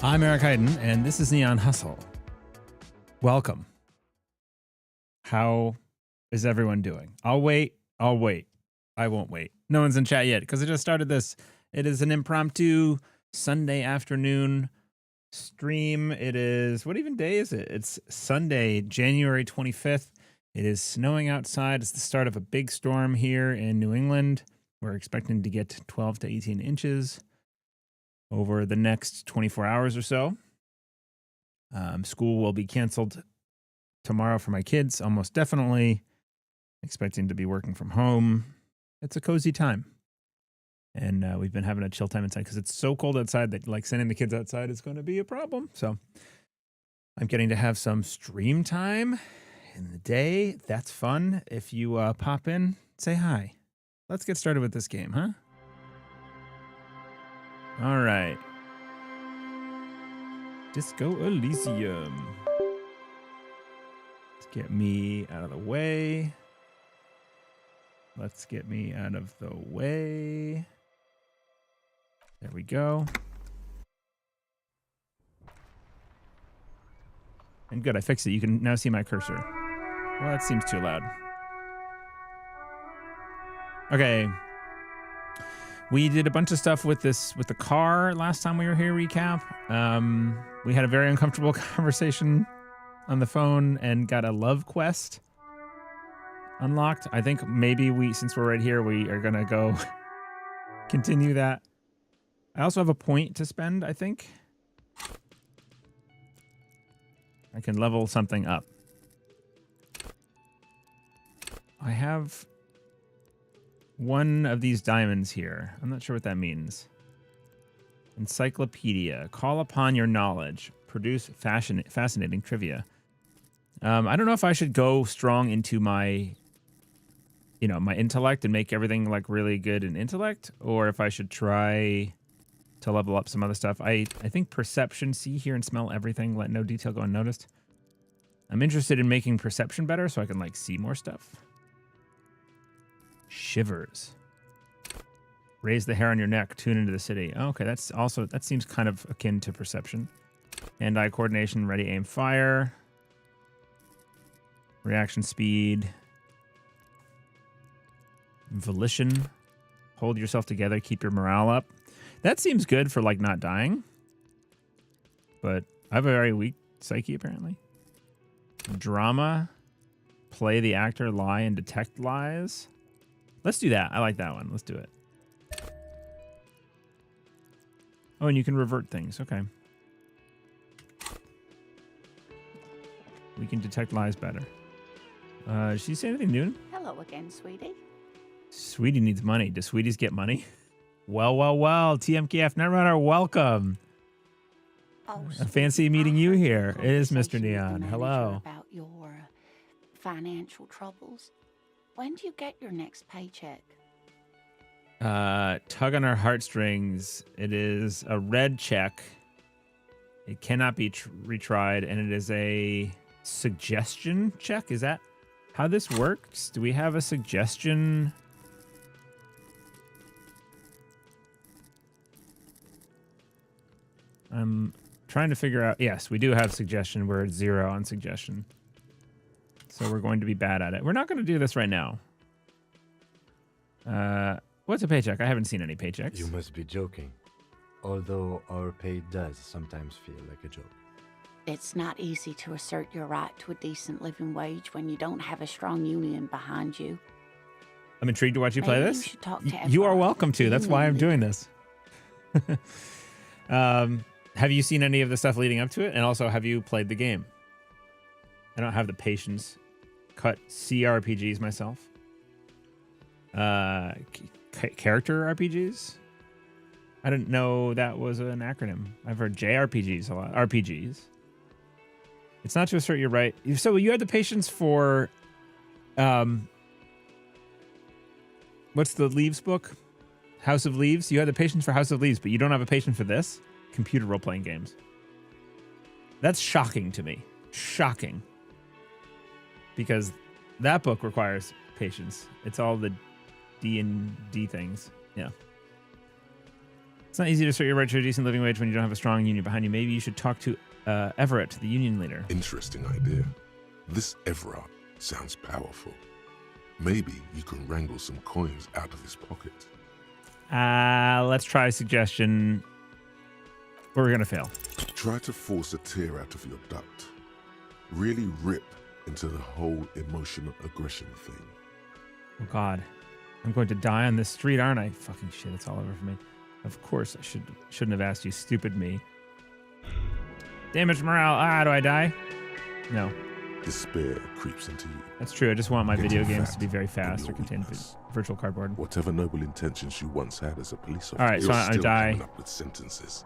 I'm Eric Hayden, and this is Neon Hustle. Welcome. How is everyone doing? I'll wait. I won't wait. No one's in chat yet because I just started this. It is an impromptu Sunday afternoon stream. It is, what even day is it? It's Sunday, January 25th. It is snowing outside. It's the start of a big storm here in New England. We're expecting to get 12 to 18 inches over the next 24 hours or so. School will be canceled tomorrow for my kids, almost definitely. Expecting to be working from home. It's a cozy time. And we've been having a chill time inside because it's so cold outside that like sending the kids outside is going to be a problem. So I'm getting to have some stream time in the day. That's fun. If you pop in, say hi. Let's get started with this game, huh? All right. Disco Elysium. Let's get me out of the way. There we go. And good, I fixed it. You can now see my cursor. Well, that seems too loud. Okay. We did a bunch of stuff with the car last time we were here, recap. We had a very uncomfortable conversation on the phone and got a love quest unlocked. I think maybe since we're right here, we are going to go continue that. I also have a point to spend, I think. I can level something up. I have one of these diamonds here. I'm not sure what that means. Encyclopedia. Call upon your knowledge. Produce fascinating trivia. I don't know if I should go strong into my, my intellect and make everything like really good in intellect, or if I should try to level up some other stuff. I think perception, see, hear, and smell everything. Let no detail go unnoticed. I'm interested in making perception better so I can like see more stuff. Shivers. Raise the hair on your neck. Tune into the city. Oh, okay, that seems kind of akin to perception. Hand-eye coordination. Ready, aim, fire. Reaction speed. Volition. Hold yourself together. Keep your morale up. That seems good for like not dying. But I have a very weak psyche apparently. Drama. Play the actor, lie, and detect lies. Let's do that. I like that one. Let's do it. Oh, and you can revert things. Okay. We can detect lies better. Did she say anything new? Hello again, sweetie. Sweetie needs money. Do sweeties get money? Well. TMKF Netrunner, welcome. Oh, I fancy meeting you here. It is Mr. Conversation with the Neon. manager Hello. About your financial troubles. When do you get your next paycheck? Tug on our heartstrings. It is a red check. It cannot be retried, and it is a suggestion check. Is that how this works? Do we have a suggestion? I'm trying to figure out. Yes, we do have suggestion. We're at 0 on suggestion. So we're going to be bad at it. We're not going to do this right now. What's a paycheck? I haven't seen any paychecks. You must be joking. Although our pay does sometimes feel like a joke. It's not easy to assert your right to a decent living wage when you don't have a strong union behind you. I'm intrigued to watch you play Maybe this. you should talk to You are everyone. welcome to. That's why I'm doing this. Have you seen any of the stuff leading up to it? And also, have you played the game? I don't have the patience. Cut CRPGs myself. Character RPGs? I didn't know that was an acronym. I've heard JRPGs a lot. RPGs. It's not to assert your right. So you had the patience for, what's the Leaves book? House of Leaves. You had the patience for House of Leaves, but you don't have a patience for this? Computer role-playing games. That's shocking to me. Shocking. Because that book requires patience. It's all the D&D things. Yeah. It's not easy to assert your right to a decent living wage when you don't have a strong union behind you. Maybe you should talk to Everett, the union leader. Interesting idea. This Everett sounds powerful. Maybe you can wrangle some coins out of his pocket. Let's try a suggestion. We're going to fail. Try to force a tear out of your duct. Really rip into the whole emotional aggression thing. Oh, God. I'm going to die on this street, aren't I? Fucking shit, it's all over for me. Of course, I shouldn't have asked you, stupid me. Damage morale. Do I die? No. Despair creeps into you. That's true. I just want my Getting video games fat to be very in fast or your contain weakness. virtual cardboard. Whatever noble intentions you once had as a police officer, All right, so you're I still die. coming up with sentences.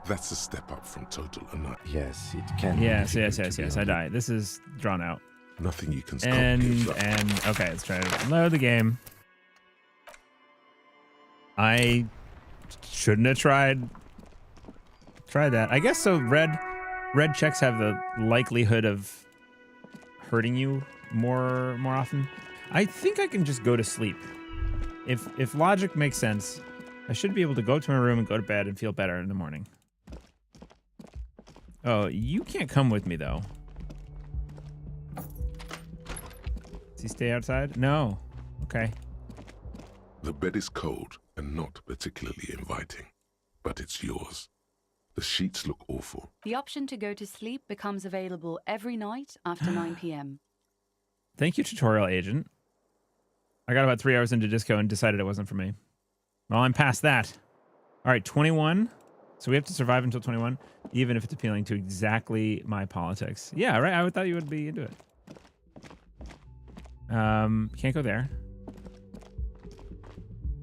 That's a step up from total annihilation. Yes, it can be Yes. difficult to be I die. This is drawn out. Nothing you can stop And gives up. okay, let's try to load the game. I shouldn't have tried that. I guess so. Red checks have the likelihood of hurting you more often. I think I can just go to sleep. If logic makes sense, I should be able to go to my room and go to bed and feel better in the morning. Oh, you can't come with me though. Does he stay outside? No. Okay. The bed is cold and not particularly inviting, but it's yours. The sheets look awful. The option to go to sleep becomes available every night after 9 p.m. Thank you, tutorial agent. I got about 3 hours into Disco and decided it wasn't for me. Well, I'm past that. All right, 21. So we have to survive until 21, even if it's appealing to exactly my politics. Yeah, right. I thought you would be into it. Can't go there.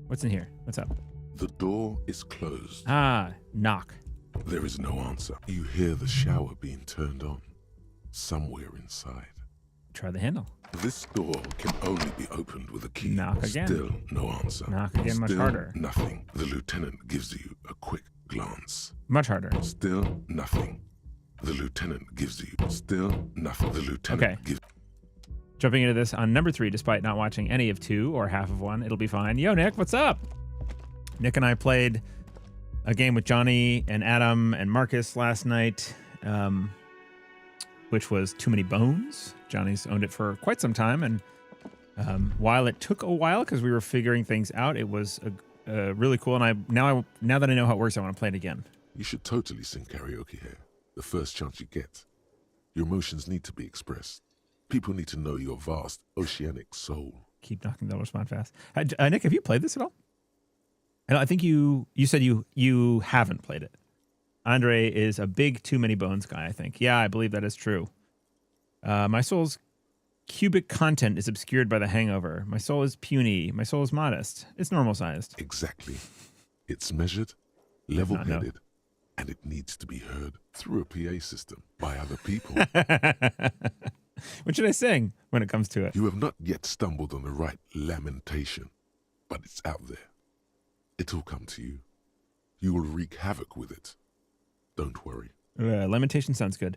What's in here? What's up? The door is closed. Ah, knock. There is no answer. You hear the shower being turned on somewhere inside. Try the handle. This door can only be opened with a key. Knock again. Still no answer. Knock again, much Still harder. Nothing. The lieutenant gives you a quick glance. Much harder. Still nothing. The lieutenant gives you still nothing. The lieutenant Okay. gives. Jumping into this on number 3, despite not watching any of 2 or half of 1. It'll be fine. Yo, Nick, what's up? Nick and I played a game with Johnny and Adam and Marcus last night, which was Too Many Bones. Johnny's owned it for quite some time, and while it took a while because we were figuring things out, it was really cool. And now that I know how it works, I want to play it again. You should totally sing karaoke here, the first chance you get. Your emotions need to be expressed. People need to know your vast oceanic soul. Keep knocking, they'll respond fast. Nick, have you played this at all? I think you said you haven't played it. Andre is a big Too Many Bones guy, I think. Yeah, I believe that is true. My soul's cubic content is obscured by the hangover. My soul is puny. My soul is modest. It's normal-sized. Exactly. It's measured, level-headed, and it needs to be heard through a PA system by other people. What should I sing when it comes to it? You have not yet stumbled on the right lamentation, but it's out there. It'll come to you. You will wreak havoc with it. Don't worry. Lamentation sounds good.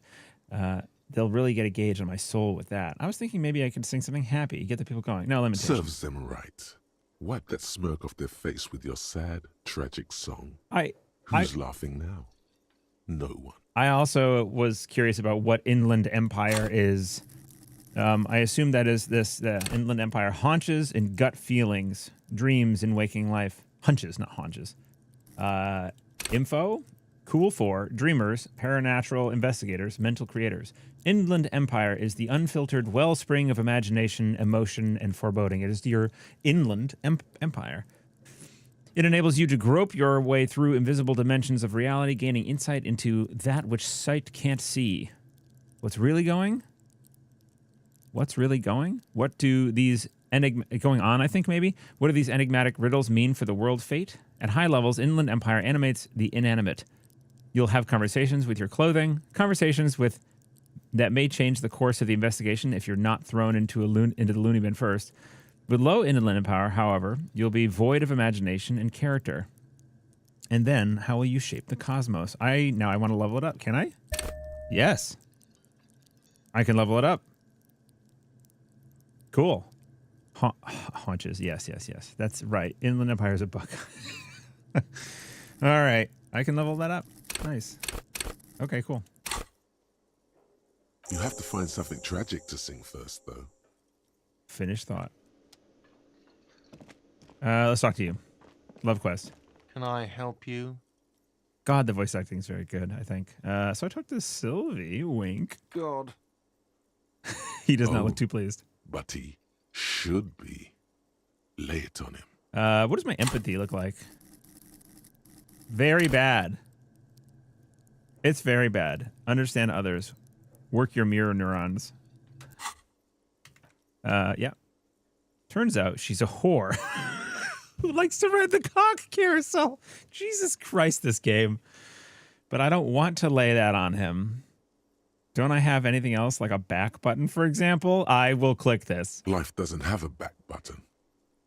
They'll really get a gauge on my soul with that. I was thinking maybe I could sing something happy, get the people going. No, lamentation. Serves them right. Wipe that smirk off their face with your sad, tragic song. Who's laughing now? No one. I also was curious about what Inland Empire is. I assume that is the Inland Empire haunches and gut feelings, dreams in waking life. Hunches, not haunches. Info, cool for dreamers, paranatural investigators, mental creators. Inland Empire is the unfiltered wellspring of imagination, emotion, and foreboding. It is your Inland Empire. It enables you to grope your way through invisible dimensions of reality, gaining insight into that which sight can't see. What's really going? What's really going? What do these going on, I think, maybe? What do these enigmatic riddles mean for the world fate? At high levels, Inland Empire animates the inanimate. You'll have conversations with your clothing, conversations that may change the course of the investigation if you're not thrown into the loony bin first. With low Inland Empire, however, you'll be void of imagination and character. And then, how will you shape the cosmos? Now I want to level it up. Can I? Yes. I can level it up. Cool. Haunches. Yes. That's right. Inland Empire is a book. All right. I can level that up. Nice. Okay, cool. You have to find something tragic to sing first, though. Finished thought. Let's talk to you. Love Quest. Can I help you? God, the voice acting is very good, I think. So I talked to Sylvie. Wink. God. He does not look too pleased. But he should be. Lay it on him. What does my empathy look like? Very bad. It's very bad. Understand others. Work your mirror neurons. Yeah. Turns out she's a whore who likes to ride the cock carousel. Jesus Christ, this game. But I don't want to lay that on him. Don't I have anything else, like a back button, for example? I will click this. Life doesn't have a back button.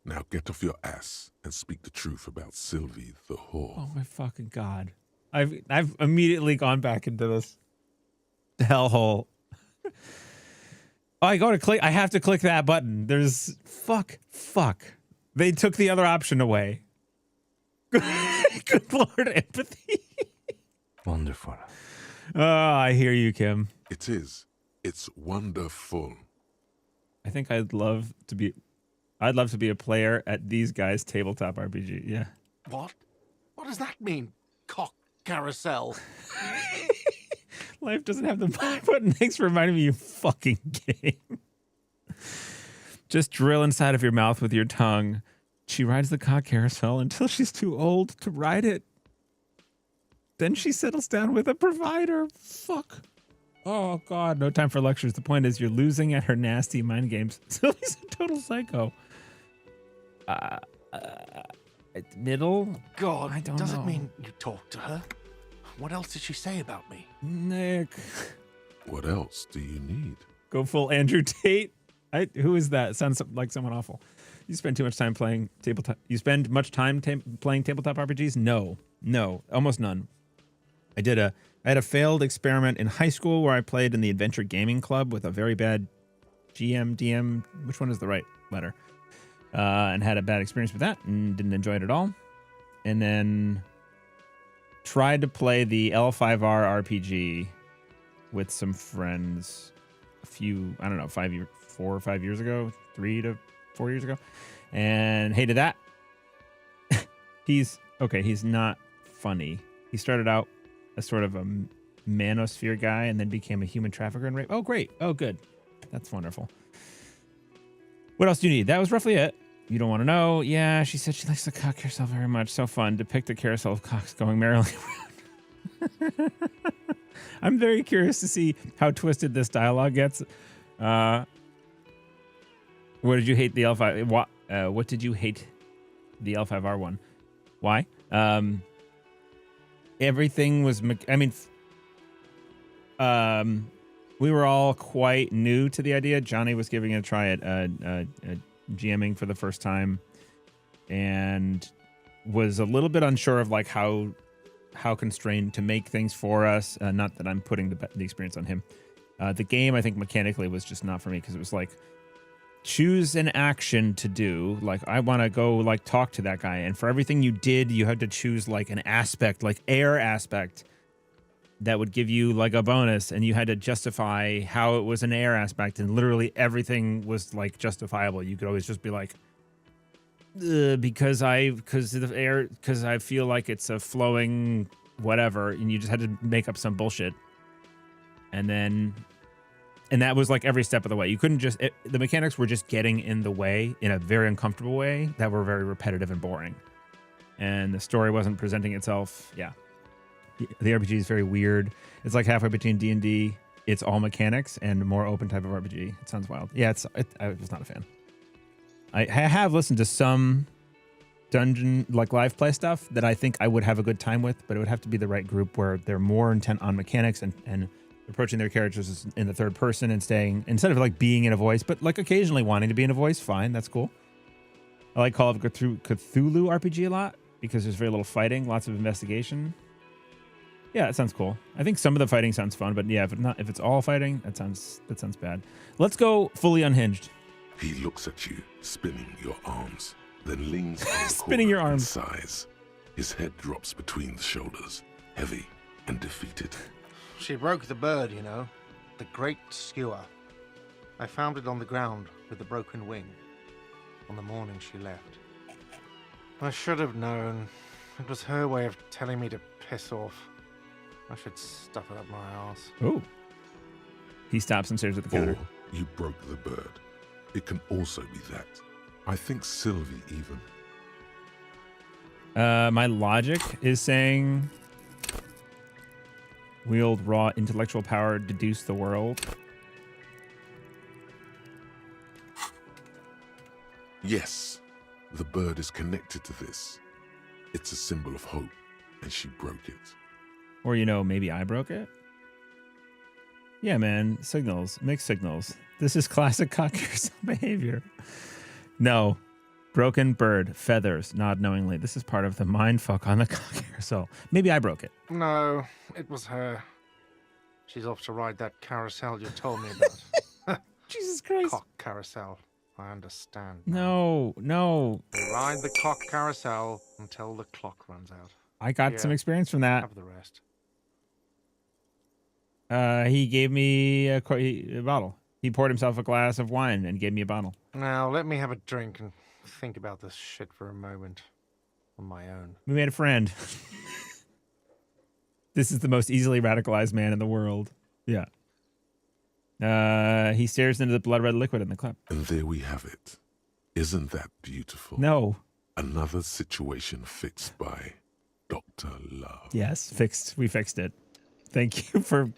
Now get off your ass and speak the truth about Sylvie the whore. Oh my fucking God. I've immediately gone back into this hellhole. I go to click. I have to click that button. There's fuck. They took the other option away. Good Lord, empathy. Wonderful. Oh, I hear you, Kim. It is. It's wonderful. I think I'd love to be a player at these guys' tabletop RPG. Yeah. What? What does that mean? Cock carousel. Life doesn't have the back button. Thanks for reminding me, you fucking game. Just drill inside of your mouth with your tongue. She rides the cock carousel until she's too old to ride it. Then she settles down with a provider. Fuck. Oh, God. No time for lectures. The point is you're losing at her nasty mind games. Sylvie's a total psycho. Middle? God, I don't does know. it mean you talked to her? What else did she say about me? Nick. What else do you need? Go full Andrew Tate. Who is that? Sounds like someone awful. You spend too much time playing tabletop. You spend much time playing tabletop RPGs? No, almost none. I had a failed experiment in high school where I played in the Adventure Gaming Club with a very bad GM, DM, which one is the right letter? And had a bad experience with that and didn't enjoy it at all. And then tried to play the L5R RPG with some friends a few, I don't know, 4 or 5 years ago, 3 to 4 years ago, and hated that. He's not funny. He started out as sort of a manosphere guy and then became a human trafficker and rape. Oh, great. Oh, good. That's wonderful. What else do you need? That was roughly it. You don't want to know. Yeah, she said she likes to cock herself very much. So fun. Depict a carousel of cocks going merrily around. I'm very curious to see how twisted this dialogue gets. What did you hate the L5? What did you hate the L5R one? Why? Everything was. We were all quite new to the idea. Johnny was giving it a try at GMing for the first time, and was a little bit unsure of like how constrained to make things for us. Not that I'm putting the experience on him. The game, I think mechanically was just not for me because it was like choose an action to do. Like I want to go like talk to that guy, and for everything you did, you had to choose like an aspect, like air aspect, that would give you like a bonus, and you had to justify how it was an air aspect, and literally everything was like justifiable. You could always just be like, because I feel like it's a flowing whatever, and you just had to make up some bullshit. And that was like every step of the way. You couldn't just, the mechanics were just getting in the way in a very uncomfortable way that were very repetitive and boring. And the story wasn't presenting itself. Yeah. The RPG is very weird. It's like halfway between D&D. It's all mechanics and more open type of RPG. It sounds wild. Yeah, I was not a fan. I have listened to some dungeon, like live play stuff that I think I would have a good time with, but it would have to be the right group where they're more intent on mechanics and approaching their characters in the third person and staying, instead of like being in a voice, but like occasionally wanting to be in a voice. Fine, that's cool. I like Call of Cthulhu RPG a lot because there's very little fighting, lots of investigation. Yeah, it sounds cool. I think some of the fighting sounds fun, but yeah, if it's all fighting, that sounds bad. Let's go fully unhinged. He looks at you, spinning your arms, then leans on spinning your arms. Sighs. His head drops between the shoulders, heavy and defeated. She broke the bird, you know. The great skewer. I found it on the ground with the broken wing on the morning she left. I should have known. It was her way of telling me to piss off. I should stuff it up my ass. Oh. He stops and stares at the counter. Or you broke the bird. It can also be that. I think Sylvie even. My logic is saying wield raw intellectual power, deduce the world. Yes, the bird is connected to this. It's a symbol of hope, and she broke it. Or, maybe I broke it? Yeah, man. Signals. Mixed signals. This is classic cock carousel behavior. No. Broken bird. Feathers. Nod knowingly. This is part of the mindfuck on the cock carousel. Maybe I broke it. No, it was her. She's off to ride that carousel you told me about. Jesus Christ. Cock carousel. I understand. Now. No. They ride the cock carousel until the clock runs out. I got some experience from that. Have the rest. He gave me a bottle. He poured himself a glass of wine and gave me a bottle. Now, let me have a drink and think about this shit for a moment. On my own. We made a friend. This is the most easily radicalized man in the world. Yeah. He stares into the blood red liquid in the cup. And there we have it. Isn't that beautiful? No. Another situation fixed by Dr. Love. Yes, fixed. We fixed it. Thank you for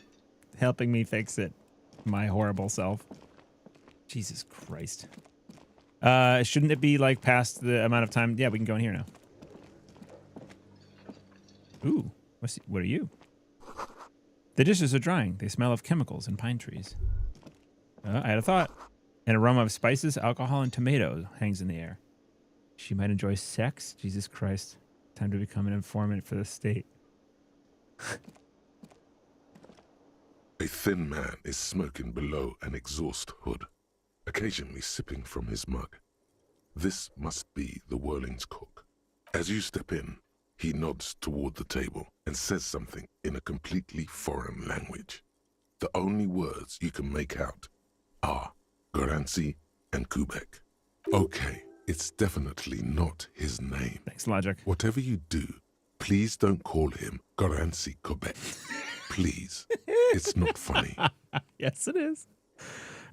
helping me fix it. My horrible self. Jesus Christ. Shouldn't it be like past the amount of time? Yeah, we can go in here now. Ooh, what are you? The dishes are drying. They smell of chemicals and pine trees. I had a thought. An aroma of spices, alcohol, and tomato hangs in the air. She might enjoy sex? Jesus Christ. Time to become an informant for the state. A thin man is smoking below an exhaust hood. occasionally sipping from his mug. This must be the Whirling's cook. As you step in, he nods toward the table and says something in a completely foreign language. The only words you can make out are Goranci and Kubek. Okay, it's definitely not his name. Thanks, Logic. Whatever you do, please don't call him Goranci Kubek. Please. It's not funny. Yes, it is.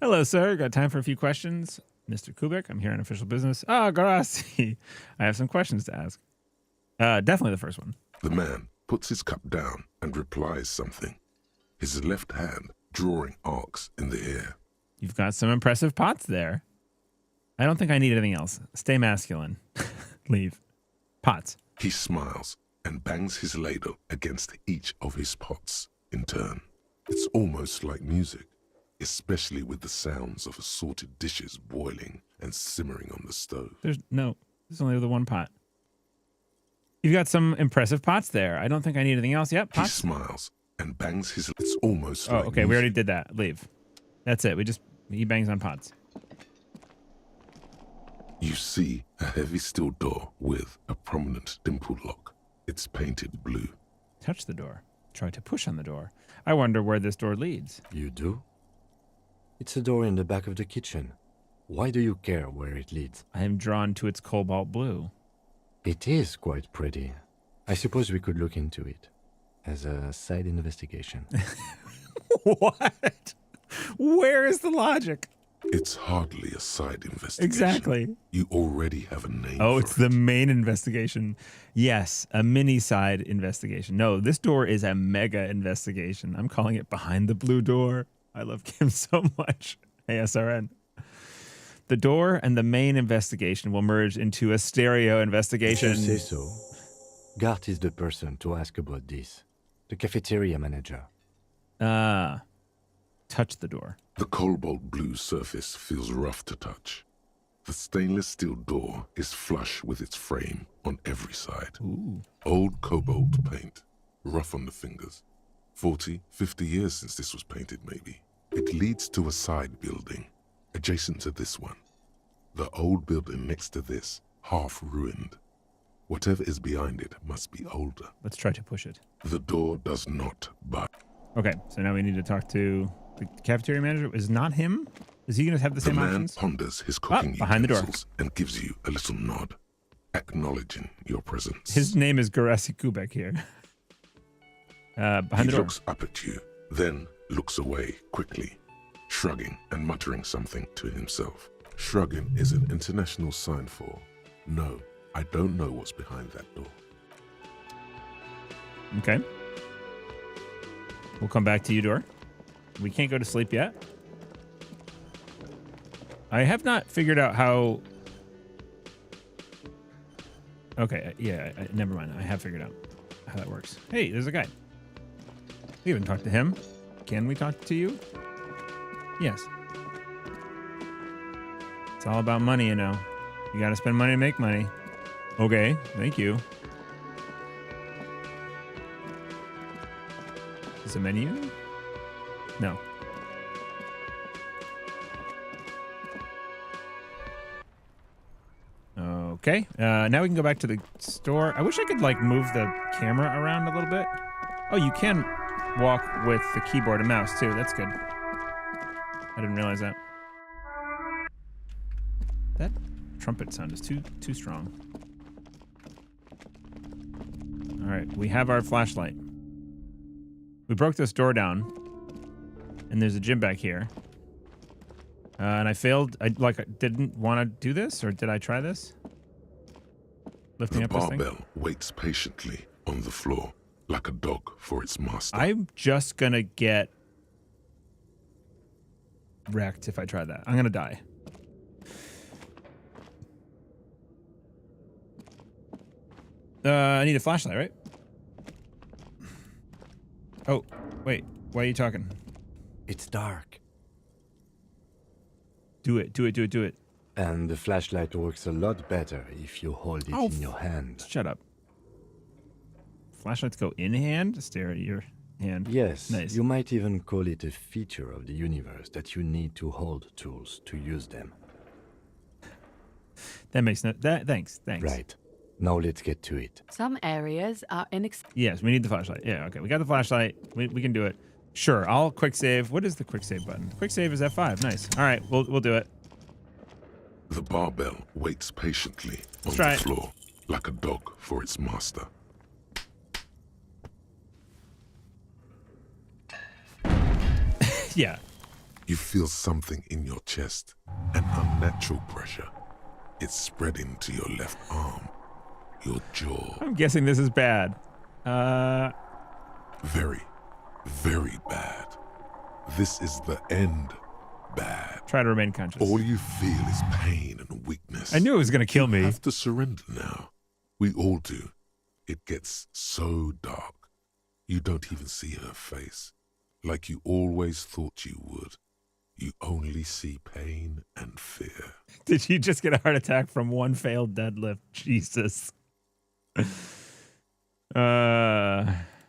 Hello, sir. Got time for a few questions? Mr. Kubik, I'm here on official business. Ah, Garasi. I have some questions to ask. Definitely the first one. The man puts his cup down and replies something, his left hand drawing arcs in the air. You've got some impressive pots there. I don't think I need anything else. Stay masculine. Leave. Pots. He smiles and bangs his ladle against each of his pots in turn. It's almost like music, especially with the sounds of assorted dishes boiling and simmering on the stove. There's only the one pot. You've got some impressive pots there. I don't think I need anything else. Yep, pots. He smiles and bangs his... It's almost Oh, like okay, music. we already did that. Leave. That's it. He bangs on pots. You see a heavy steel door with a prominent dimple lock. It's painted blue. Touch the door. Try to push on the door. I wonder where this door leads. You do? It's a door in the back of the kitchen. Why do you care where it leads? I am drawn to its cobalt blue. It is quite pretty. I suppose we could look into it as a side investigation. What? Where is the logic? It's hardly a side investigation. Exactly. You already have a name Oh, for it's it. the main investigation. Yes, a mini side investigation. No, this door is a mega investigation. I'm calling it Behind the Blue Door. I love Kim so much. ASRN. The door and the main investigation will merge into a stereo investigation. If you say so. Gart is the person to ask about this. The cafeteria manager. Touch the door. The cobalt blue surface feels rough to touch. The stainless steel door is flush with its frame on every side. Ooh. Old cobalt paint, rough on the fingers. 40, 50 years since this was painted, maybe. It leads to a side building, adjacent to this one. The old building next to this, half ruined. Whatever is behind it must be older. Let's try to push it. The door does not budge. Okay, so now we need to talk to the cafeteria manager. Is not him? Is he going to have the The same man options? ponders his cooking behind the door. utensils and gives you a little nod, acknowledging your presence. His name is Garasi Kubek here. Behind He the door. looks up at you, then looks away quickly, shrugging and muttering something to himself. Shrugging is an international sign for, no, I don't know what's behind that door. Okay. We'll come back to you, Door. We can't go to sleep yet. I have not figured out how... Okay, yeah, never mind. I have figured out how that works. Hey, there's a guy. We haven't talked to him. Can we talk to you? Yes. It's all about money, you know. You gotta spend money to make money. Okay, thank you. Is it a menu? No. Okay, now we can go back to the store. I wish I could, like, move the camera around a little bit. Oh, you can walk with the keyboard and mouse, too. That's good. I didn't realize that. That trumpet sound is too strong. All right, we have our flashlight. We broke this door down, and there's a gym back here. And I failed. I didn't want to do this, or did I try this? Lifting The up this thing. barbell waits patiently on the floor, like a dog for its master. I'm just gonna get wrecked if I try that. I'm gonna die. I need a flashlight, right? Oh, wait. Why are you talking? It's dark. Do it. Do it. Do it. Do it. And the flashlight works a lot better if you hold it Oh, in your hand. Shut up. Flashlights go in hand? Stare at your hand. Yes, Nice. you might even call it a feature of the universe that you need to hold tools to use them. That makes no. Thanks. Right. Now let's get to it. Some areas are Yes, we need the flashlight. Yeah, okay. We got the flashlight. We can do it. Sure. I'll quick save. What is the quick save button? Quick save is F5. Nice. All right, we'll do it. The barbell waits patiently on try the it. floor, like a dog for its master. Yeah. You feel something in your chest, an unnatural pressure. It's spreading to your left arm, your jaw. I'm guessing this is bad. Very, very bad. This is the end bad. Try to remain conscious. All you feel is pain and weakness. I knew it was gonna kill You me. have to surrender now. We all do. It gets so dark. You don't even see her face. Like you always thought you would. You only see pain and fear. Did you just get a heart attack from one failed deadlift? Jesus.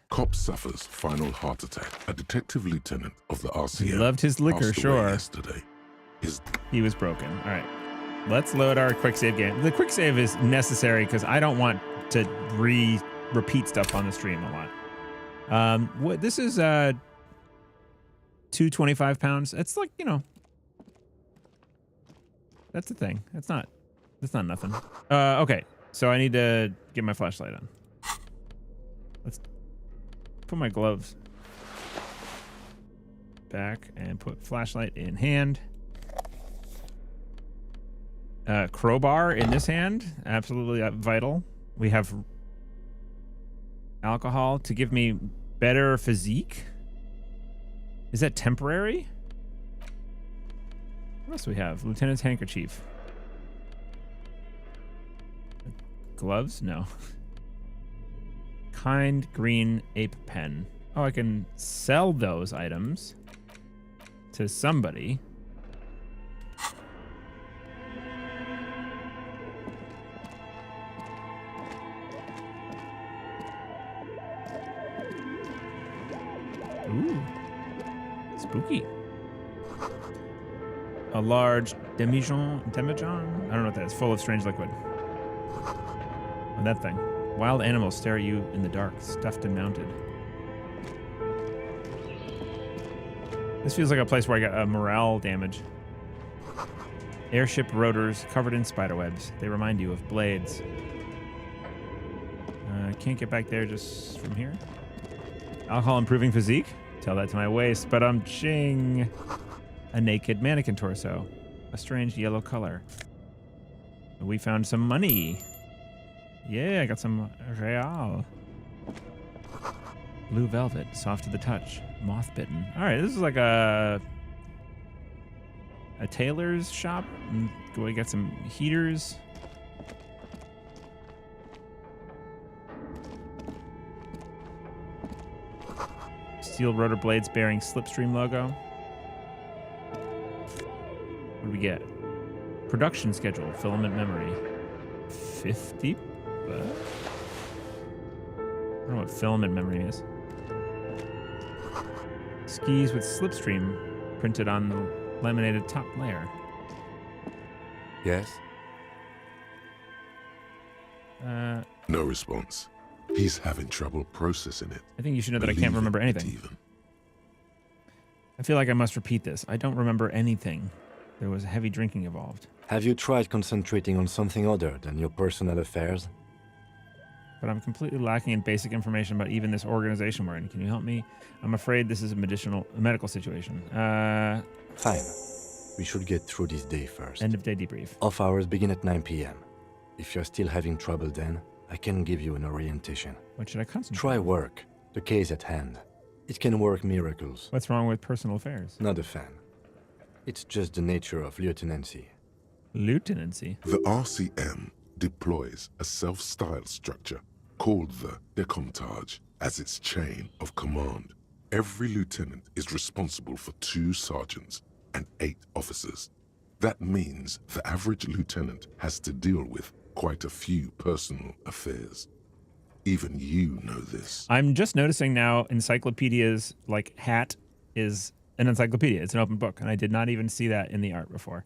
Cop suffers final heart attack. A detective lieutenant of the RCM He loved his liquor, passed away sure. yesterday. He was broken. All right. Let's load our quick save game. The quick save is necessary because I don't want to repeat stuff on the stream a lot. What this is 225 pounds. It's like, that's a thing. That's not nothing. Okay. So I need to get my flashlight on. Let's put my gloves back and put flashlight in hand. Crowbar in this hand, absolutely vital. We have alcohol to give me better physique. Is that temporary? What else do we have? Lieutenant's handkerchief. Gloves? No. Kind green ape pen. Oh, I can sell those items to somebody. Ooh. Spooky. A large demijohn? I don't know what that is. Full of strange liquid. Oh, that thing. Wild animals stare at you in the dark, stuffed and mounted. This feels like a place where I got a morale damage. Airship rotors covered in spiderwebs. They remind you of blades. Can't get back there just from here. Alcohol improving physique? Tell that to my waist, but I'm ching. A naked mannequin torso. A strange yellow color. We found some money. Yeah, I got some real. Blue velvet, soft to the touch, moth bitten. All right, this is like a tailor's shop. Go get some heaters. Steel rotor blades bearing Slipstream logo. What do we get? Production schedule, filament memory. 50 bucks? I don't know what filament memory is. Skis with Slipstream printed on the laminated top layer. Yes? No response. He's having trouble processing it. I think you should know that I can't remember Believing it anything. even. I feel like I must repeat this. I don't remember anything. There was heavy drinking involved. Have you tried concentrating on something other than your personal affairs? But I'm completely lacking in basic information about even this organization we're in. Can you help me? I'm afraid this is a medical situation. Fine. We should get through this day first. End of day debrief. Off hours begin at 9 p.m. If you're still having trouble then, I can give you an orientation. What should I concentrate Try on? work. The case at hand. It can work miracles. What's wrong with personal affairs? Not a fan. It's just the nature of lieutenancy. Lieutenancy? The RCM deploys a self-styled structure called the Decomptage as its chain of command. Every lieutenant is responsible for 2 sergeants and 8 officers. That means the average lieutenant has to deal with quite a few personal affairs. Even you know this. I'm just noticing now encyclopedia's like hat is an encyclopedia. It's an open book, and I did not even see that in the art before.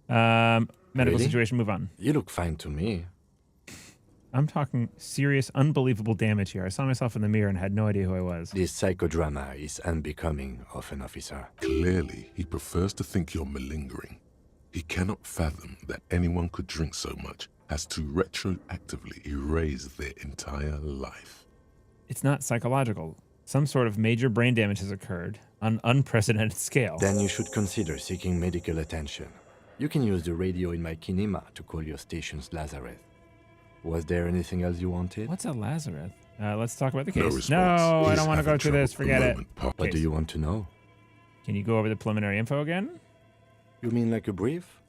Medical Really? situation, move on. You look fine to me. I'm talking serious, unbelievable damage here. I saw myself in the mirror and had no idea who I was. This psychodrama is unbecoming of an officer. Clearly, he prefers to think you're malingering. He cannot fathom that anyone could drink so much as to retroactively erase their entire life. It's not psychological. Some sort of major brain damage has occurred on unprecedented scale. Then you should consider seeking medical attention. You can use the radio in my kinema to call your station's Lazareth. Was there anything else you wanted? What's a Lazareth? Let's talk about the No case. response. No, I He's don't want to go having through this. trouble Forget at the it. moment, Pop. What do you want to know? Can you go over the preliminary info again? You mean like a brief?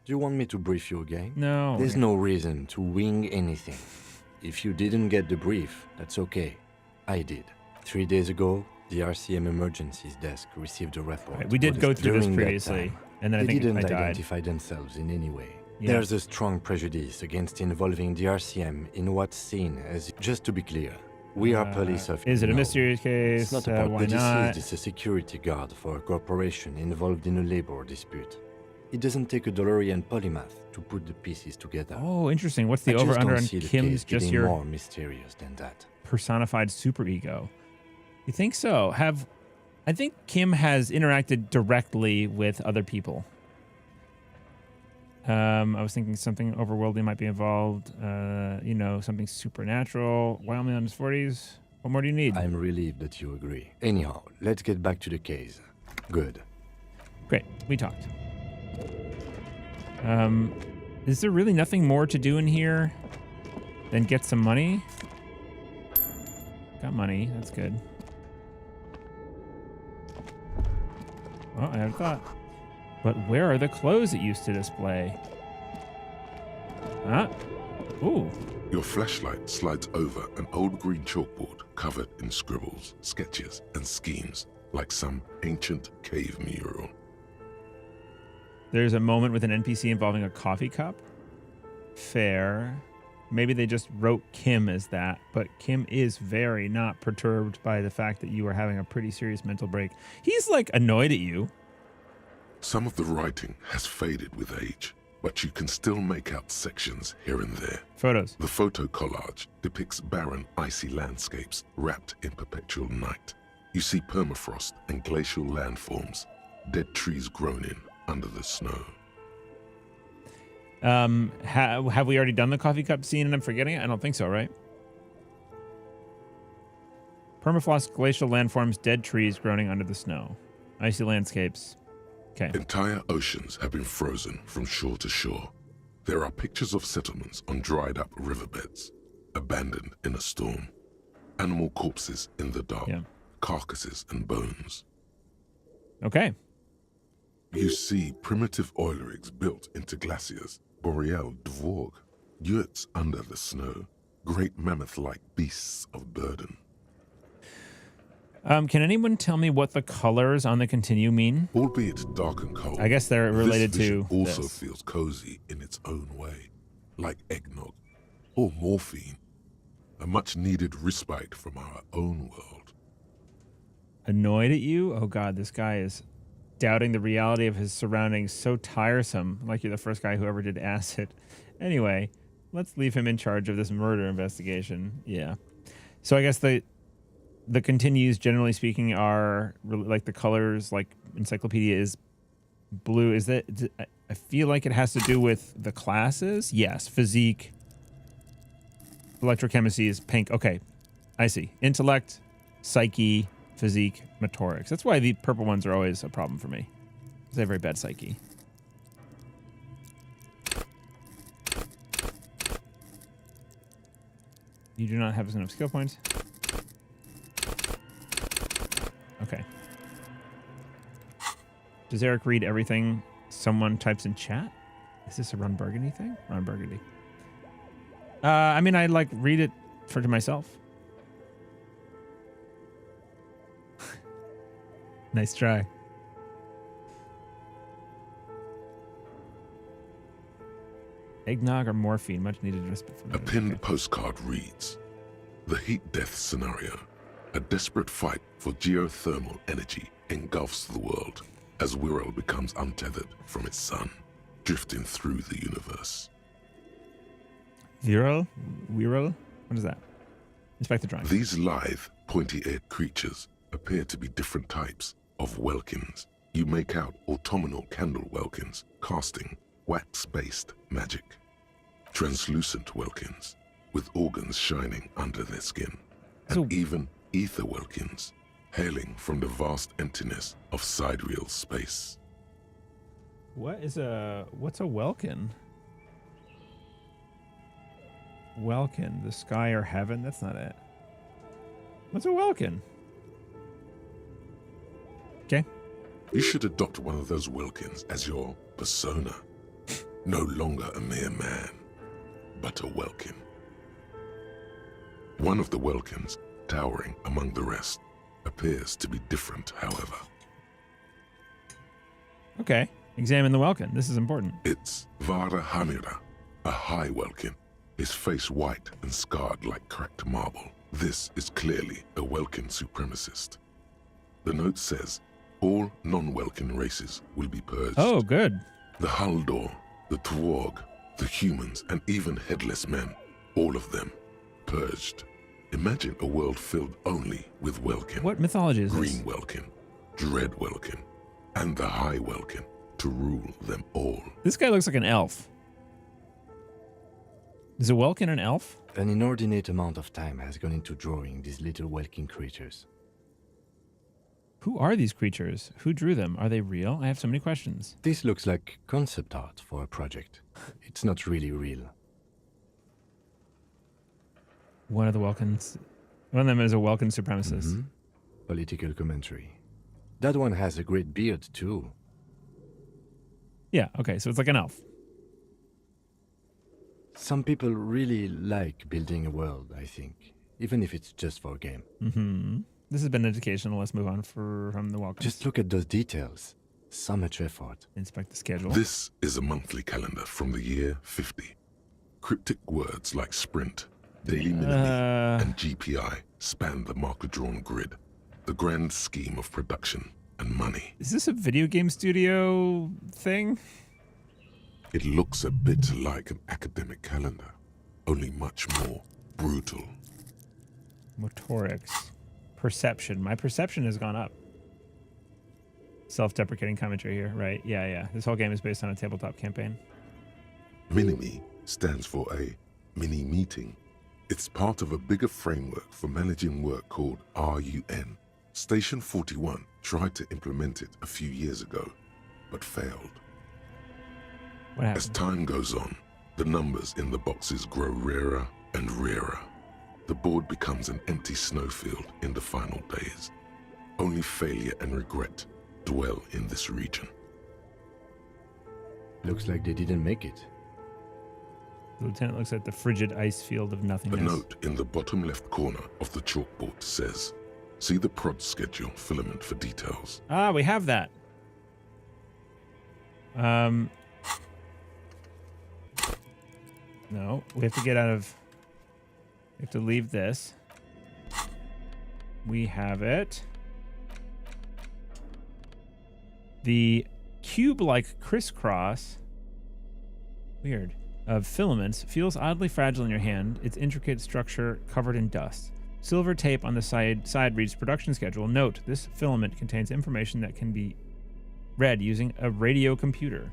Do you want me to brief you again? No. There's no reason to wing anything. If you didn't get the brief, that's okay. I did. 3 days ago, the RCM emergencies desk received a report. Right, we did go through this During that previously, time, and then I they think didn't I died. identify themselves in any way. Yeah. There's a strong prejudice against involving the RCM in what's seen as... Just to be clear, we are police officers. Is it a No, mysterious case? It's not about why the not? deceased is a security guard for a corporation involved in a labor dispute. It doesn't take a DeLorean polymath to put the pieces together. Oh, interesting. What's I the just over-under don't on see the Kim's case just getting your more mysterious than that. personified superego? You think so? I think Kim has interacted directly with other people. I was thinking something overworldly might be involved. Something supernatural. Wyoming on his 40s. What more do you need? I'm relieved that you agree. Anyhow, let's get back to the case. Good. Great. We talked. Is there really nothing more to do in here than get some money? Got money. That's good. Well, I had thought. But where are the clothes it used to display? Huh? Ooh. Your flashlight slides over an old green chalkboard covered in scribbles, sketches, and schemes like some ancient cave mural. There's a moment with an NPC involving a coffee cup. Fair. Maybe they just wrote Kim as that, but Kim is very not perturbed by the fact that you are having a pretty serious mental break. He's like annoyed at you. Some of the writing has faded with age, but you can still make out sections here and there. Photos. The photo collage depicts barren, icy landscapes wrapped in perpetual night. You see permafrost and glacial landforms, dead trees grown in under the snow. Have we already done the coffee cup scene and I'm forgetting it? I don't think so, right? Permafrost, glacial landforms, dead trees growing under the snow. Icy landscapes. Okay. Entire oceans have been frozen from shore to shore. There are pictures of settlements on dried up riverbeds, abandoned in a storm. Animal corpses in the dark, Yeah. carcasses and bones. Okay. You see primitive oil rigs built into glaciers, boreal dvorg, yurts under the snow, great mammoth-like beasts of burden. Can anyone tell me what the colors on the continue mean? Albeit dark and cold, I guess they're related this vision to also this. feels cozy in its own way, like eggnog or morphine, a much-needed respite from our own world. Annoyed at you? Oh god, this guy is doubting the reality of his surroundings. So tiresome. Like you're the first guy who ever did acid. Anyway, let's leave him in charge of this murder investigation. Yeah. So I guess the continues, generally speaking, are like the colors, like encyclopedia is blue. Is that, I feel like it has to do with the classes. Yes. Physique. Electrochemistry is pink. Okay. I see. Intellect, psyche, physique, motorics. That's why the purple ones are always a problem for me. They have very bad psyche. You do not have enough skill points. Okay. Does Eric read everything someone types in chat? Is this a Ron Burgundy thing? Ron Burgundy. I mean, I like read it to myself. Nice try. Eggnog or morphine, much needed respite from A pinned postcard reads, The heat death scenario. A desperate fight for geothermal energy engulfs the world as Wirral becomes untethered from its sun, drifting through the universe. Wirral? What is that? Inspect the drawing. These lithe, pointy-eared creatures appear to be different types of Welkins. You make out autumnal candle Welkins casting wax-based magic. Translucent Welkins with organs shining under their skin. And even ether Welkins hailing from the vast emptiness of sidereal space. What's a Welkin? Welkin, the sky or heaven? That's not it. What's a Welkin? Okay. You should adopt one of those Welkins as your persona. No longer a mere man, but a Welkin. One of the Welkins, towering among the rest, appears to be different, however. Okay. Examine the Welkin. This is important. It's Vara Hamira, a high Welkin, his face white and scarred like cracked marble. This is clearly a Welkin supremacist. The note says, all non-Welkin races will be purged. Oh, good. The Haldor, the Twarg, the humans, and even headless men, all of them, purged. Imagine a world filled only with Welkin. What mythology is Green this? Welkin, Dread Welkin, and the High Welkin to rule them all. This guy looks like an elf. Is a Welkin an elf? An inordinate amount of time has gone into drawing these little Welkin creatures. Who are these creatures? Who drew them? Are they real? I have so many questions. This looks like concept art for a project. It's not really real. One of them is a Welkin supremacist. Mhm. Political commentary. That one has a great beard too. Yeah, okay, so it's like an elf. Some people really like building a world, I think, even if it's just for a game. Mm-hmm. This has been educational. Let's move on from the Welkins. Just look at those details. So much effort. Inspect the schedule. This is a monthly calendar from the year 50. Cryptic words like sprint, daily minimi, and GPI span the marker-drawn grid, the grand scheme of production and money. Is this a video game studio thing? It looks a bit like an academic calendar, only much more brutal. Motorics. Perception. My perception has gone up. Self-deprecating commentary here. Right. Yeah. This whole game is based on a tabletop campaign. Minimi stands for a mini-meeting. It's part of a bigger framework for managing work called RUN. Station 41 tried to implement it a few years ago, but failed. What happened? As time goes on, the numbers in the boxes grow rarer and rarer. The board becomes an empty snowfield in the final days. Only failure and regret dwell in this region. Looks like they didn't make it. The lieutenant looks at the frigid ice field of A nothingness. note in the bottom left corner of the chalkboard says, see the prod schedule filament for details. Ah, we have that. No, we have to get out of... We have to leave this. We have it. The cube-like crisscross... Weird. Of filaments feels oddly fragile in your hand, its intricate structure covered in dust. Silver tape on the side reads production schedule. Note, this filament contains information that can be read using a radio computer.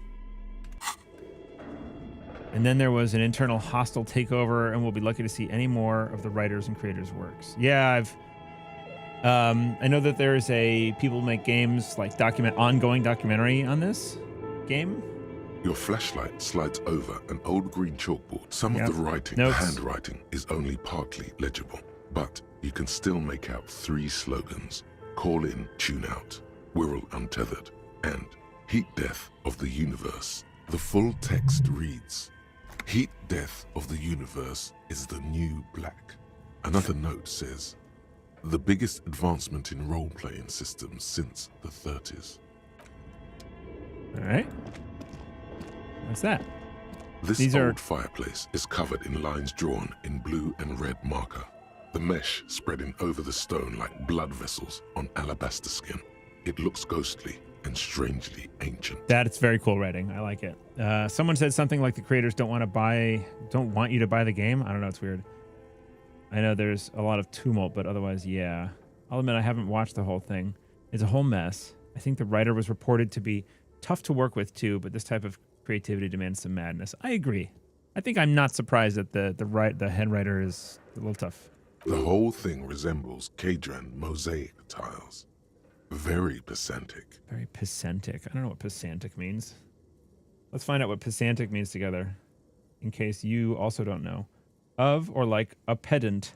And then there was an internal hostile takeover, and we'll be lucky to see any more of the writers and creators' works. Yeah, I know that there's a People Make Games like ongoing documentary on this game. Your flashlight slides over an old green chalkboard. Some of the writing, Notes. handwriting, is only partly legible, but you can still make out 3 slogans: Call in, Tune Out, Wirral Untethered, and Heat Death of the Universe. The full text reads, Heat Death of the Universe is the new black. Another note says, the biggest advancement in role-playing systems since the 30s. All right. What's that? This These old are- fireplace is covered in lines drawn in blue and red marker. the mesh spreading over the stone like blood vessels on alabaster skin. It looks ghostly and strangely ancient. That's very cool writing. I like it. Someone said something like the creators don't want you to buy the game. I don't know. It's weird. I know there's a lot of tumult, but otherwise, yeah. I'll admit I haven't watched the whole thing. It's a whole mess. I think the writer was reported to be tough to work with too, but this type of creativity demands some madness. I agree. I think I'm not surprised that the head writer is a little tough. The whole thing resembles Kadran mosaic tiles. Very pesantic. Very pesantic. I don't know what pesantic means. Let's find out what pesantic means together, in case you also don't know. Of or like a pedant.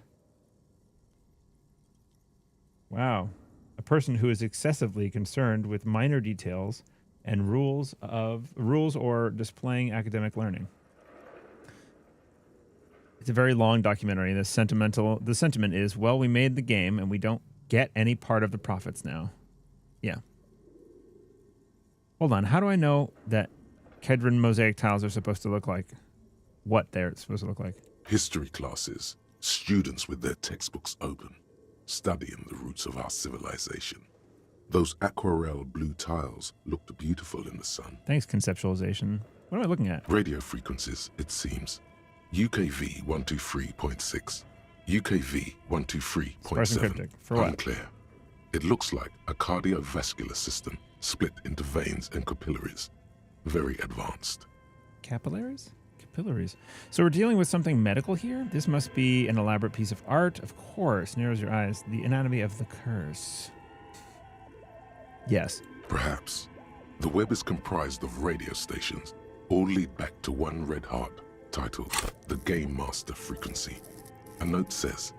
Wow. A person who is excessively concerned with minor details and rules or displaying academic learning. It's a very long documentary. The sentiment is, well, we made the game and we don't get any part of the profits now. Yeah. Hold on. How do I know that Kedron mosaic tiles are supposed to look like? What they're supposed to look like? History classes, students with their textbooks open, studying the roots of our civilization. Those aquarelle blue tiles looked beautiful in the sun. Thanks, conceptualization. What am I looking at? Radio frequencies, it seems. UKV 123.6, UKV 123.7. For what? Unclear. It looks like a cardiovascular system split into veins and capillaries. Very advanced. Capillaries? Capillaries. So we're dealing with something medical here? This must be an elaborate piece of art. Of course. Narrows your eyes. The anatomy of the curse. Yes. Perhaps. The web is comprised of radio stations. All lead back to one red heart, titled the Game Master Frequency. A note says,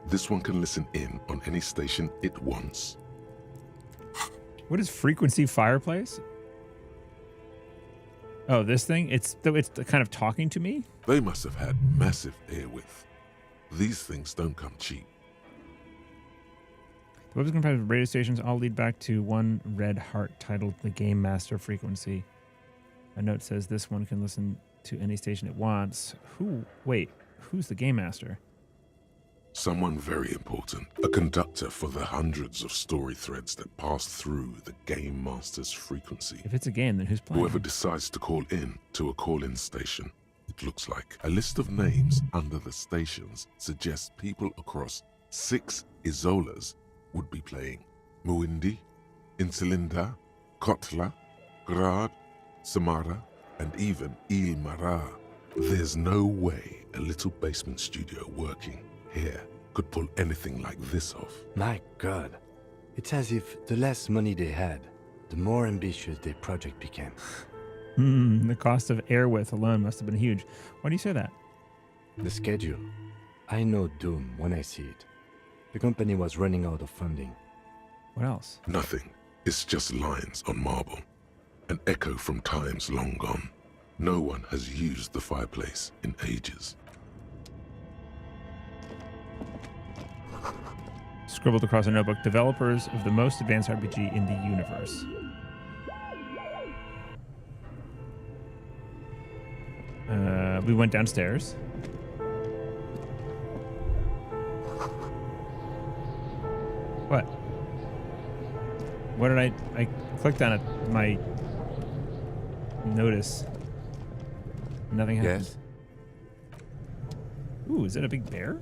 this one can listen in on any station it wants. What is frequency fireplace? Oh, this thing? It's kind of talking to me? They must have had massive air width. These things don't come cheap. The web is comprised of radio stations, all lead back to one red heart titled the Game Master Frequency. A note says this one can listen to any station it wants. Who's the Game Master? Someone very important. A conductor for the hundreds of story threads that pass through the Game Master's frequency. If it's a game, then who's playing? Whoever decides to call in to a call-in station, it looks like. A list of names under the stations suggests people across 6 Isolas would be playing. Muindi, Insulinda, Kotla, Grad, Samara, and even Il Mara. There's no way a little basement studio working here could pull anything like this off. My God. It's as if the less money they had, the more ambitious their project became. The cost of air width alone must have been huge. Why do you say that? The schedule. I know doom when I see it. The company was running out of funding. What else? Nothing. It's just lines on marble. An echo from times long gone. No one has used the fireplace in ages. Scribbled across a notebook, developers of the most advanced RPG in the universe. We went downstairs. What? What did I clicked on it, my notice. Nothing happened. Yes? Ooh, is it a big bear?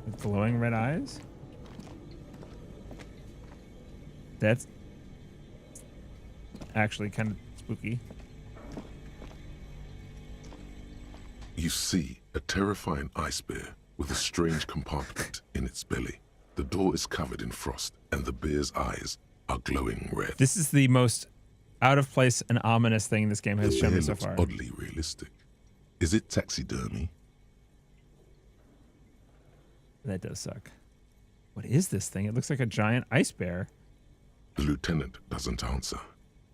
With glowing red eyes? That's actually kind of spooky. You see a terrifying ice bear with a strange compartment in its belly. The door is covered in frost, and the bear's eyes are glowing red. This is the most out of place and ominous thing this game has The shown bear me so looks far. oddly realistic. Is it taxidermy? That does suck. What is this thing? It looks like a giant ice bear. The lieutenant doesn't answer.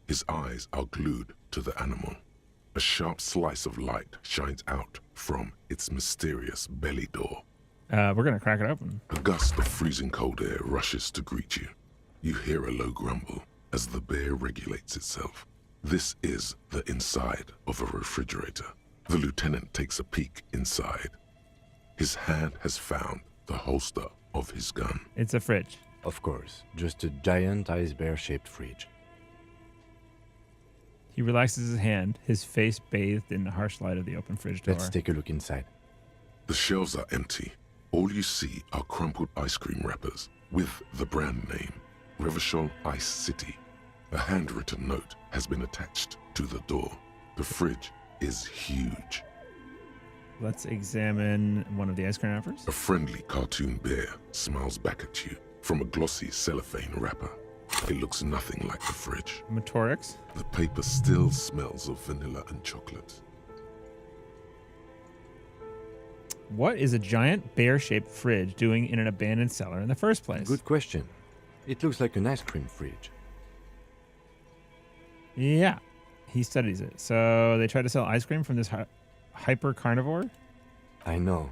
His eyes are glued to the animal. A sharp slice of light shines out from its mysterious belly door. We're gonna crack it open. A gust of freezing cold air rushes to greet you. You hear a low grumble as the bear regulates itself. This is the inside of a refrigerator. The lieutenant takes a peek inside. His hand has found the holster of his gun. It's a fridge. Of course, just a giant ice bear-shaped fridge. He relaxes his hand, his face bathed in the harsh light of the open fridge door. Let's take a look inside. The shelves are empty. All you see are crumpled ice cream wrappers with the brand name, Revachol Ice City. A handwritten note has been attached to the door. The fridge is huge. Let's examine one of the ice cream wrappers. A friendly cartoon bear smiles back at you from a glossy cellophane wrapper. It looks nothing like the fridge. Motorix. The paper still smells of vanilla and chocolate. What is a giant bear-shaped fridge doing in an abandoned cellar in the first place? Good question. It looks like an ice cream fridge. Yeah, he studies it. So they try to sell ice cream from this hyper carnivore? I know.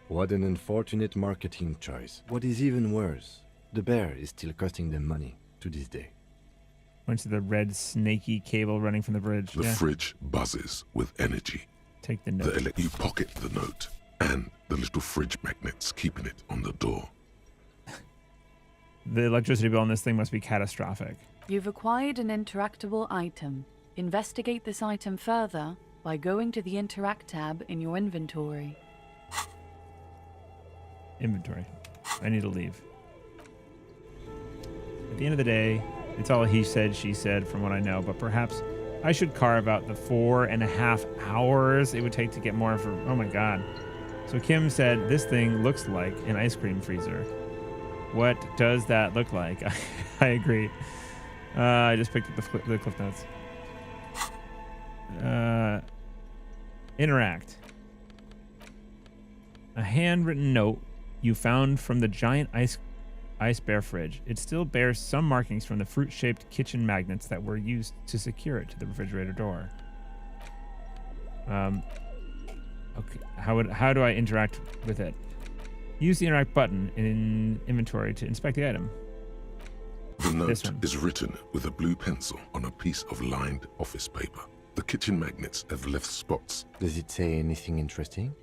What an unfortunate marketing choice. What is even worse, the bear is still costing them money to this day. Went to the red snaky cable running from the bridge. The fridge buzzes with energy. Take the note. You pocket the note and the little fridge magnets keeping it on the door. The electricity bill on this thing must be catastrophic. You've acquired an interactable item. Investigate this item further by going to the Interact tab in your inventory. Inventory. I need to leave. At the end of the day, it's all he said, she said from what I know, but perhaps I should carve out the 4.5 hours it would take to get more information. Oh my god. So Kim said this thing looks like an ice cream freezer. What does that look like? I agree. I just picked up the Cliff Notes. Interact. A handwritten note you found from the giant ice bear fridge. It still bears some markings from the fruit-shaped kitchen magnets that were used to secure it to the refrigerator door. Okay. How do I interact with it? Use the interact button in inventory to inspect the item. The note is written with a blue pencil on a piece of lined office paper. The kitchen magnets have left spots. Does it say anything interesting?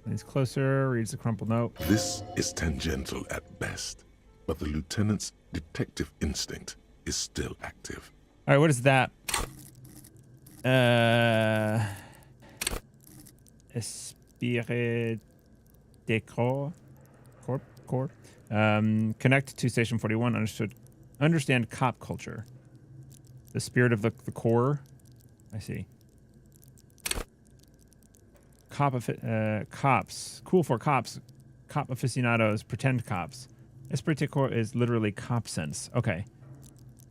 Leans closer, reads the crumpled note. This is tangential at best, but the lieutenant's detective instinct is still active. All right, what is that? Esprit de corps. Connect to Station 41. Understand cop culture. The spirit of the Corps. I see. Cops. Cool for cops. Cop aficionados. Pretend cops. Esprit de corps is literally cop sense. Okay.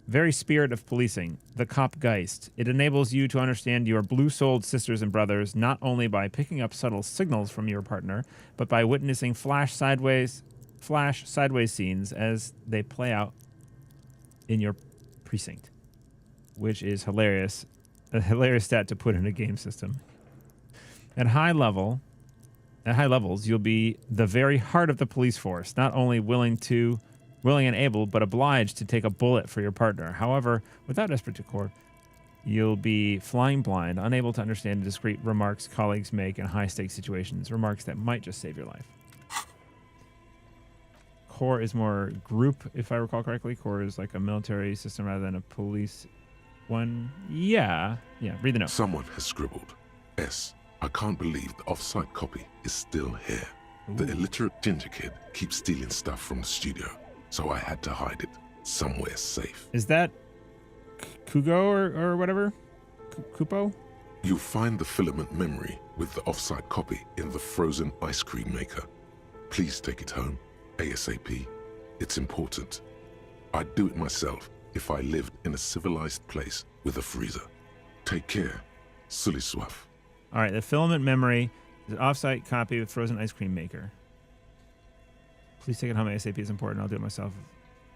Very spirit of policing. The cop geist. It enables you to understand your blue-souled sisters and brothers not only by picking up subtle signals from your partner, but by witnessing flash sideways scenes as they play out in your precinct, which is hilarious. A hilarious stat to put in a game system. At high levels, you'll be the very heart of the police force, not only willing and able, but obliged to take a bullet for your partner. However, without esprit de corps, you'll be flying blind, unable to understand the discreet remarks colleagues make in high-stakes situations, remarks that might just save your life. Corps is more group, if I recall correctly. Corps is like a military system rather than a police one. Yeah, read the note. Someone has scribbled, S. I can't believe the off-site copy is still here. Ooh. The illiterate ginger kid keeps stealing stuff from the studio, so I had to hide it somewhere safe. Is that Kugo or whatever? Kupo? You'll find the filament memory with the off-site copy in the frozen ice cream maker. Please take it home, ASAP. It's important. I'd do it myself if I lived in a civilized place with a freezer. Take care. Sully Soif. All right, the filament memory is an off-site copy of frozen ice cream maker. Please take it home. ASAP is important. I'll do it myself.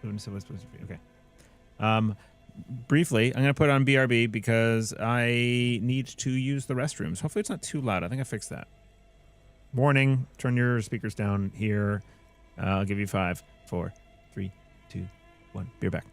Okay. Briefly, I'm going to put on BRB because I need to use the restrooms. Hopefully it's not too loud. I think I fixed that. Warning, turn your speakers down here. I'll give you 5, 4, 3, 2, 1. Be right back.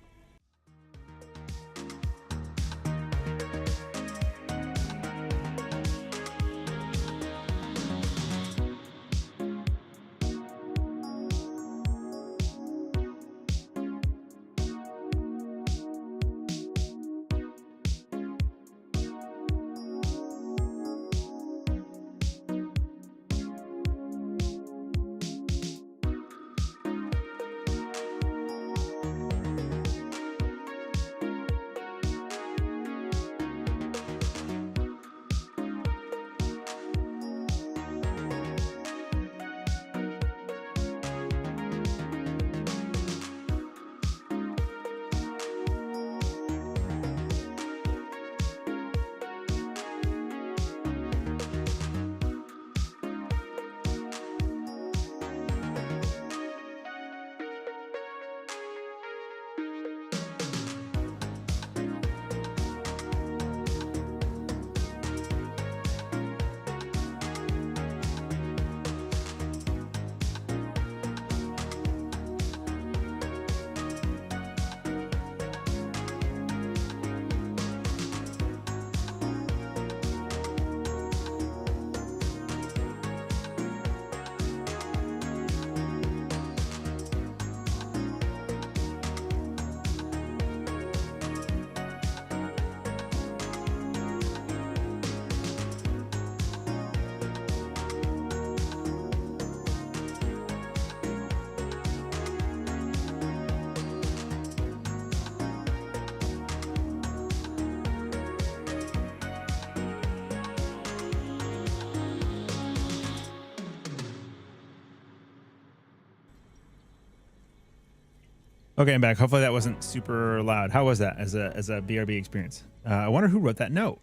Okay, I'm back. Hopefully that wasn't super loud. How was that as a BRB experience? I wonder who wrote that note.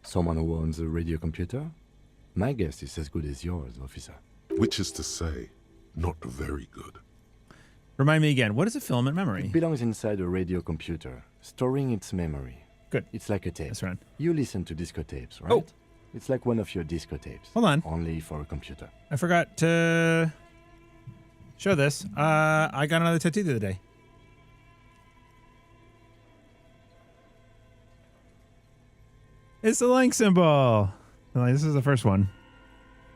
Someone who owns a radio computer? My guess is as good as yours, officer. Which is to say, not very good. Remind me again, what is a filament memory? It belongs inside a radio computer, storing its memory. Good. It's like a tape. That's right. You listen to disco tapes, right? Oh. It's like one of your disco tapes. Hold on. Only for a computer. I forgot to show this. I got another tattoo the other day. It's the link symbol. This is the first one.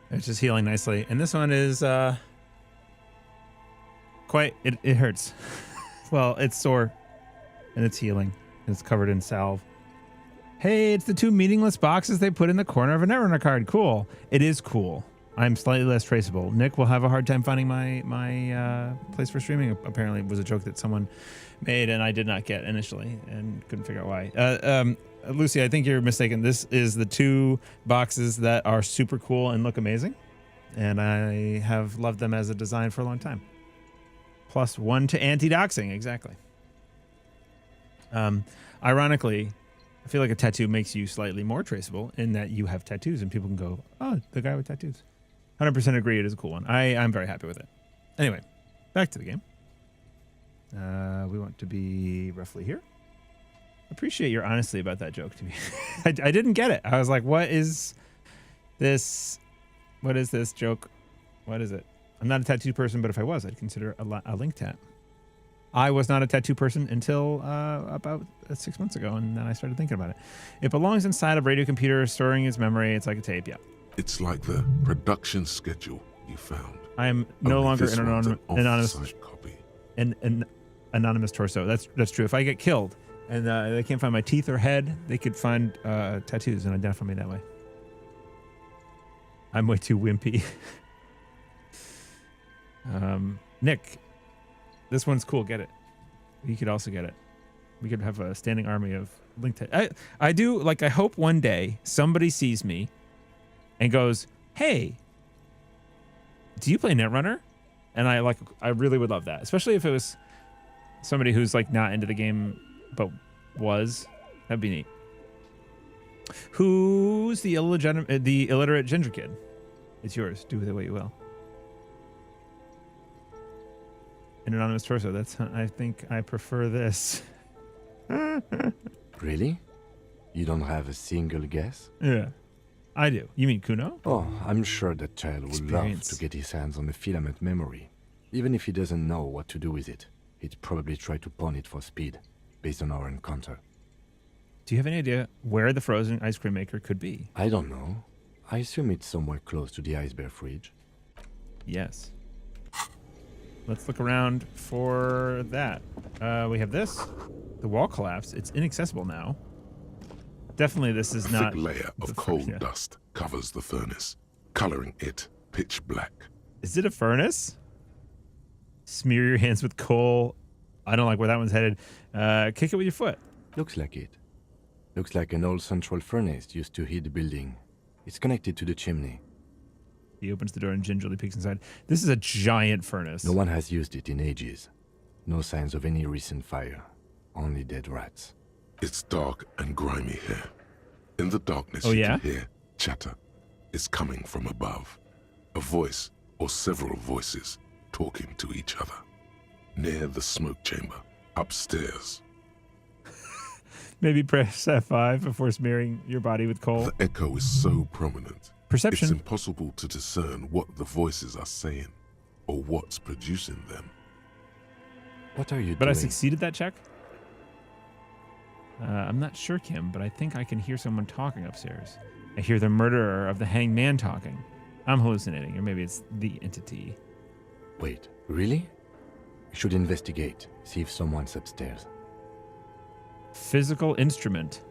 It's just healing nicely. And this one is it hurts. Well, it's sore. And it's healing. And it's covered in salve. Hey, it's the 2 meaningless boxes they put in the corner of a Netrunner card. Cool. It is cool. I'm slightly less traceable. Nick will have a hard time finding my place for streaming. Apparently, it was a joke that someone made and I did not get initially and couldn't figure out why. Lucy, I think you're mistaken. This is the 2 boxes that are super cool and look amazing. And I have loved them as a design for a long time. Plus 1 to anti-doxing. Exactly. Ironically, I feel like a tattoo makes you slightly more traceable in that you have tattoos and people can go, oh, the guy with tattoos. 100% agree. It is a cool one. I'm very happy with it. Anyway, back to the game. We want to be roughly here. Appreciate your honesty about that joke to me. I didn't get it. I was like, what is this? What is this joke? What is it? I'm not a tattoo person, but if I was, I'd consider a link tat. I was not a tattoo person until about 6 months ago, and then I started thinking about it. It belongs inside a radio computer, storing its memory. It's like a tape, yeah. It's like the production schedule you found. I am no longer an anonymous copy. An anonymous torso. That's true. If I get killed and they can't find my teeth or head, they could find tattoos and identify me that way. I'm way too wimpy. Nick, this one's cool. Get it. You could also get it. We could have a standing army of link I do, like, I hope one day somebody sees me and goes, hey, do you play Netrunner? And I really would love that, especially if it was somebody who's like not into the game but was. That'd be neat. Who's the illiterate ginger kid? It's yours. Do with it what you will. An anonymous torso. I think I prefer this. Really? You don't have a single guess? Yeah, I do. You mean Kuno? Oh, I'm sure that child would love Experience. to get his hands on a filament memory. Even if he doesn't know what to do with it, he'd probably try to pawn it for speed, based on our encounter. Do you have any idea where the frozen ice cream maker could be? I don't know. I assume it's somewhere close to the ice bear fridge. Yes. Let's look around for that. We have this. The wall collapsed. It's inaccessible now. Definitely this is A not... thick layer of coal dust covers the furnace, coloring it pitch black. Is it a furnace? Smear your hands with coal. I don't like where that one's headed. Kick it with your foot. Looks like it. Looks like an old central furnace used to heat the building. It's connected to the chimney. He opens the door and gingerly peeks inside. This is a giant furnace. No one has used it in ages. No signs of any recent fire. Only dead rats. It's dark and grimy here. In the darkness, Oh, you yeah? can hear chatter. It's coming from above. A voice or several voices talking to each other. Near the smoke chamber, upstairs. Maybe press F5 before smearing your body with coal. The echo is so prominent. Perception. It's impossible to discern what the voices are saying or what's producing them. What are you But doing? I succeeded that check? I'm not sure, Kim, but I think I can hear someone talking upstairs. I hear the murderer of the hanged man talking. I'm hallucinating, or maybe it's the entity. Wait, really? We should investigate. See if someone's upstairs. Physical instrument.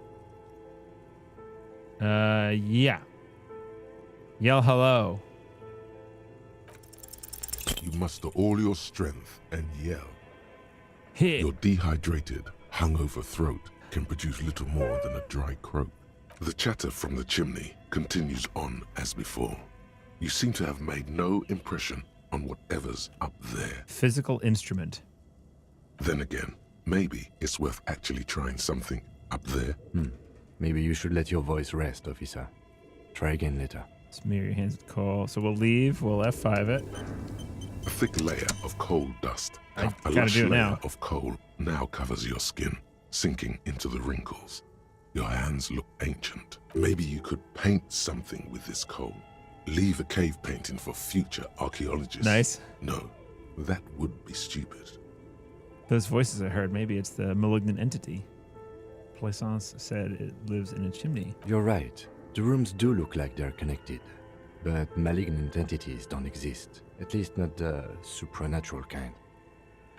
Yeah. Yell hello. You muster all your strength and yell. Hey. Your dehydrated, hungover throat can produce little more than a dry croak. The chatter from the chimney continues on as before. You seem to have made no impression on whatever's up there. Physical instrument. Then again, maybe it's worth actually trying something up there. Maybe you should let your voice rest, officer. Try again later. Smear your hands with coal. So we'll leave. We'll F5 it. A thick layer of coal dust, I a gotta lush do it layer now. of coal now covers your skin, sinking into the wrinkles. Your hands look ancient. Maybe you could paint something with this coal. Leave a cave painting for future archaeologists. Nice. No, that would be stupid. Those voices I heard, maybe it's the malignant entity. Plaisance said it lives in a chimney. You're right. The rooms do look like they're connected. But malignant entities don't exist. At least not the supernatural kind.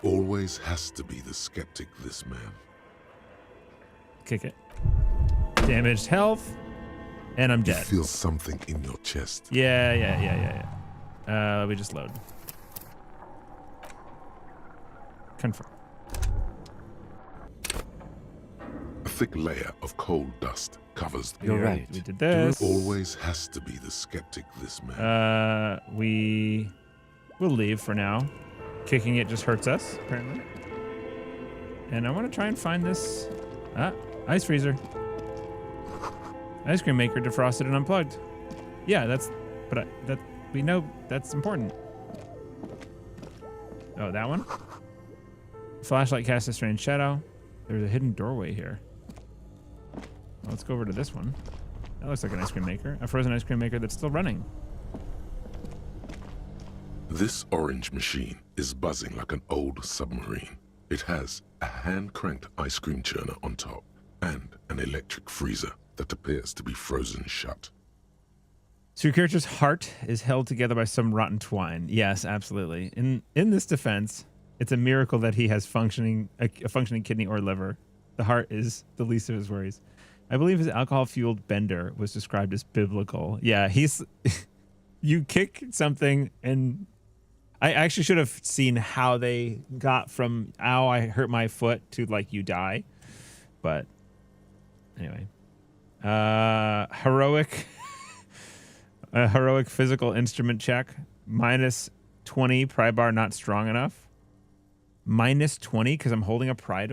Always has to be the skeptic, this man. Kick it. Damaged health. And I'm You dead. feel something in your chest. Yeah. Let me just load. Confirm. A thick layer of coal dust covers the You're right. We did this. Always has to be the skeptic, this man. We will leave for now. Kicking it just hurts us, apparently. And I want to try and find this ice freezer. Ice cream maker defrosted and unplugged. Yeah, we know that's important. Oh, that one? Flashlight casts a strange shadow. There's a hidden doorway here. Well, let's go over to this one. That looks like an ice cream maker. A frozen ice cream maker that's still running. This orange machine is buzzing like an old submarine. It has a hand-cranked ice cream churner on top and an electric freezer that appears to be frozen shut. So your character's heart is held together by some rotten twine. Yes, absolutely. In this defense, it's a miracle that he has a functioning kidney or liver. The heart is the least of his worries. I believe his alcohol-fueled bender was described as biblical. Yeah, he's... you kick something, and I actually should have seen how they got from, ow, I hurt my foot, to, like, you die. But, anyway. Heroic physical instrument check. Minus 20, pry bar not strong enough. Minus 20 because I'm holding a pry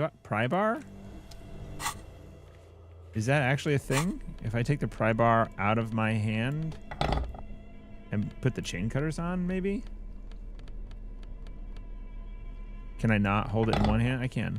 bar? Is that actually a thing? If I take the pry bar out of my hand and put the chain cutters on, maybe? Can I not hold it in one hand? I can.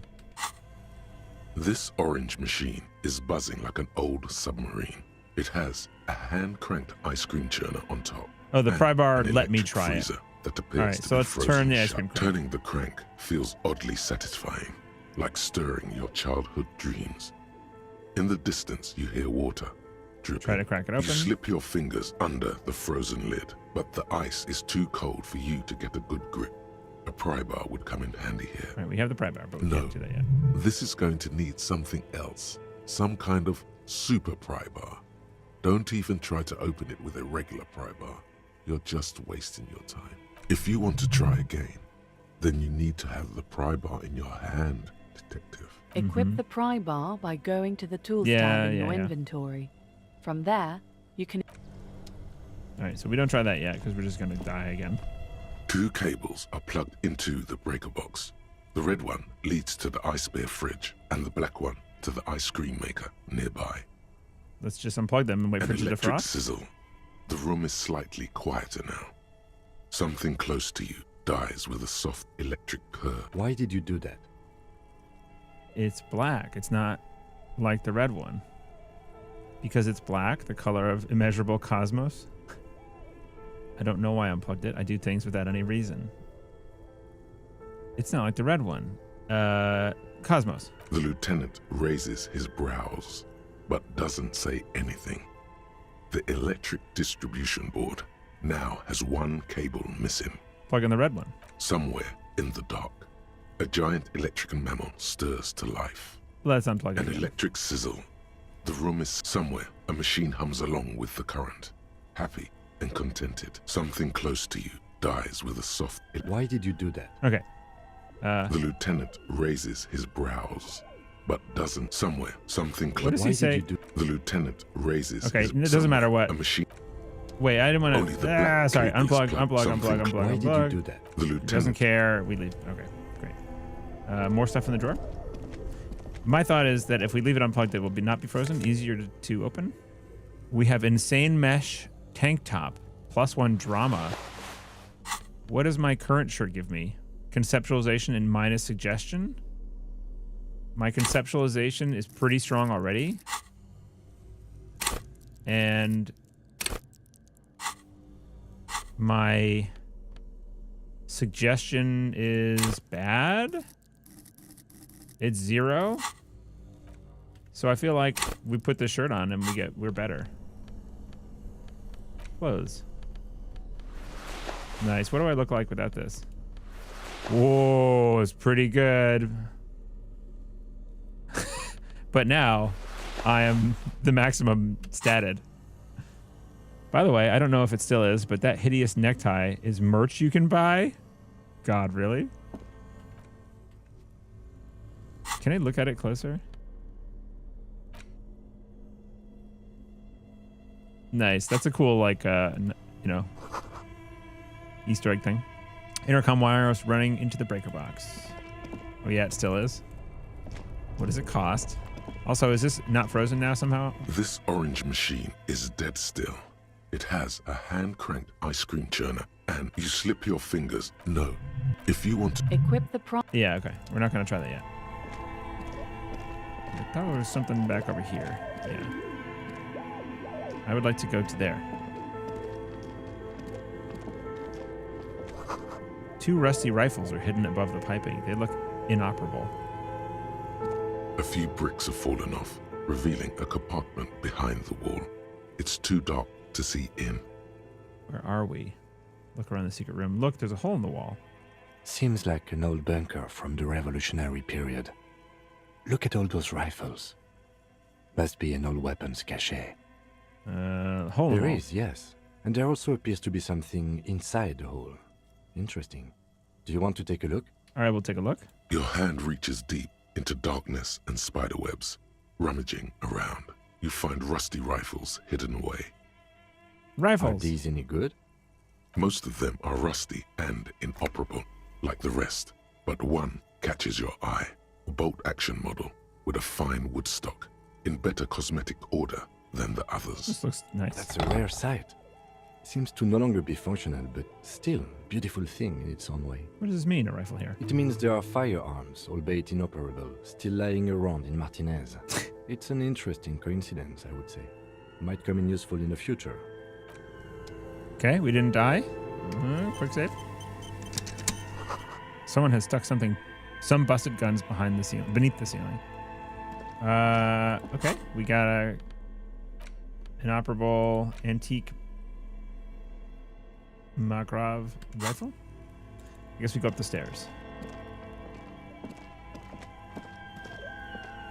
This orange machine is buzzing like an old submarine. It has a hand-cranked ice cream churner on top. Oh, the and pry bar an let me electric try it. freezer that appears All right, to so be let's frozen turn the ice shut. cream crank. Turning the crank feels oddly satisfying, like stirring your childhood dreams. In the distance, you hear water dripping. Try to crack it open. You slip your fingers under the frozen lid, but the ice is too cold for you to get a good grip. A pry bar would come in handy here. All right, we have the pry bar, but we No. can't do that yet. This is going to need something else. Some kind of super pry bar. Don't even try to open it with a regular pry bar. You're just wasting your time. If you want to try again, then you need to have the pry bar in your hand, detective. Equip the pry bar by going to the tools Yeah, tab in yeah, your yeah. inventory. From there, you can... All right, so we don't try that yet because we're just going to die again. 2 cables are plugged into the breaker box. The red one leads to the ice bear fridge, and the black one to the ice cream maker nearby. Let's just unplug them and wait An for it to electric defrost. sizzle. The room is slightly quieter now. Something close to you dies with a soft electric purr. Why did you do that? It's black. It's not like the red one. Because it's black, the color of immeasurable cosmos. I don't know why I unplugged it. I do things without any reason. It's not like the red one. Cosmos. The lieutenant raises his brows, but doesn't say anything. The electric distribution board now has one cable missing. Plug in the red one. Somewhere in the dark, a giant electrical mammal stirs to life. Let's unplug it An again. electric sizzle. The room is somewhere. A machine hums along with the current. Happy and contented. Something close to you dies with a soft... Why did you do that? Okay. The lieutenant raises his brows, but doesn't. Somewhere, something close. does Why he did say? you do? The lieutenant raises. Okay, his, it doesn't matter what. A machine. Wait, I didn't want Only to... the black sorry. cable is Unplug, plugged. unplug, Something unplug, unplug, Why did you unplug. do that? The Doesn't lieutenant. care. We leave. Okay, great. More stuff in the drawer. My thought is that if we leave it unplugged, it will not be frozen. Easier to open. We have insane mesh tank top. +1 drama. What does my current shirt give me? Conceptualization and minus suggestion. My conceptualization is pretty strong already. And my suggestion is bad. It's 0. So I feel like we put this shirt on and we're better. Clothes. Nice. What do I look like without this? Whoa, it's pretty good. But now I am the maximum statted. By the way, I don't know if it still is, but that hideous necktie is merch you can buy. God, really? Can I look at it closer? Nice. That's a cool, like, you know, Easter egg thing. Intercom wires running into the breaker box. Oh, yeah, it still is. What does it cost? Also, is this not frozen now somehow? This orange machine is dead still. It has a hand-cranked ice cream churner, and you slip your fingers. No. If you want to... Equip the prompt. Yeah, okay. We're not going to try that yet. I thought there was something back over here. Yeah. I would like to go to there. 2 rusty rifles are hidden above the piping. They look inoperable. A few bricks have fallen off, revealing a compartment behind the wall. It's too dark to see in. Where are we? Look around the secret room. Look, there's a hole in the wall. Seems like an old bunker from the revolutionary period. Look at all those rifles. Must be an old weapons cache. Hole in the There wall. is, yes. And there also appears to be something inside the hole. Interesting. Do you want to take a look? All right, we'll take a look. Your hand reaches deep into darkness and spider webs. Rummaging around, you find rusty rifles hidden away. Rifles. Are these any good? Most of them are rusty and inoperable, like the rest, but one catches your eye. A bolt-action model with a fine wood stock, in better cosmetic order than the others. This looks nice. That's a rare sight. Seems to no longer be functional, but still a beautiful thing in its own way. What does this mean, a rifle here? It means there are firearms, albeit inoperable, still lying around in Martinez. It's an interesting coincidence, I would say. Might come in useful in the future. Okay, we didn't die. Quick save. Someone has stuck some busted guns behind the ceiling, beneath the ceiling. Okay, we got a inoperable antique Makarov rifle. I guess we go up the stairs.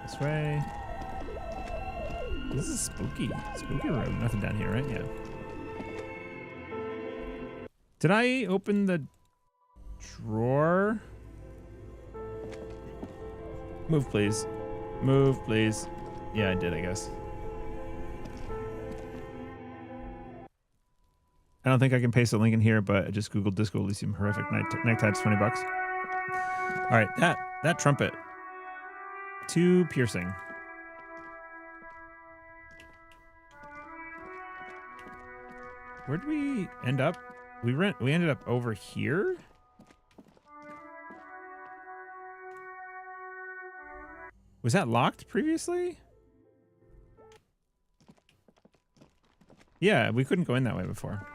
This way. This is spooky. Spooky room. Nothing down here, right? Yeah. Did I open the drawer? Move, please. Move, please. Yeah, I did, I guess. I don't think I can paste a link in here, but I just Googled Disco Elysium horrific necktie. It's $20. All right, that trumpet. 2 piercing. Where did we end up? We ended up over here? Was that locked previously? Yeah, we couldn't go in that way before.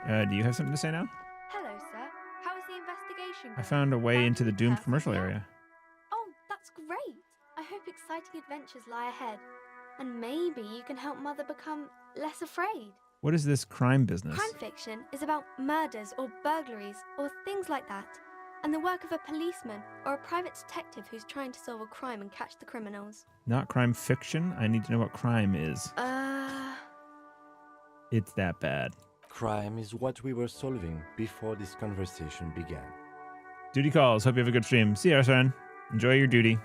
Do you have something to say now? Hello, sir. How is the investigation going? I found a way into the doomed commercial Personnel? area. Oh, that's great. I hope exciting adventures lie ahead. And maybe you can help Mother become less afraid. What is this crime business? Crime fiction is about murders or burglaries or things like that. And the work of a policeman or a private detective who's trying to solve a crime and catch the criminals. Not crime fiction? I need to know what crime is. It's that bad. Crime is what we were solving before this conversation began. Duty calls. Hope you have a good stream. See you, son. Enjoy your duty.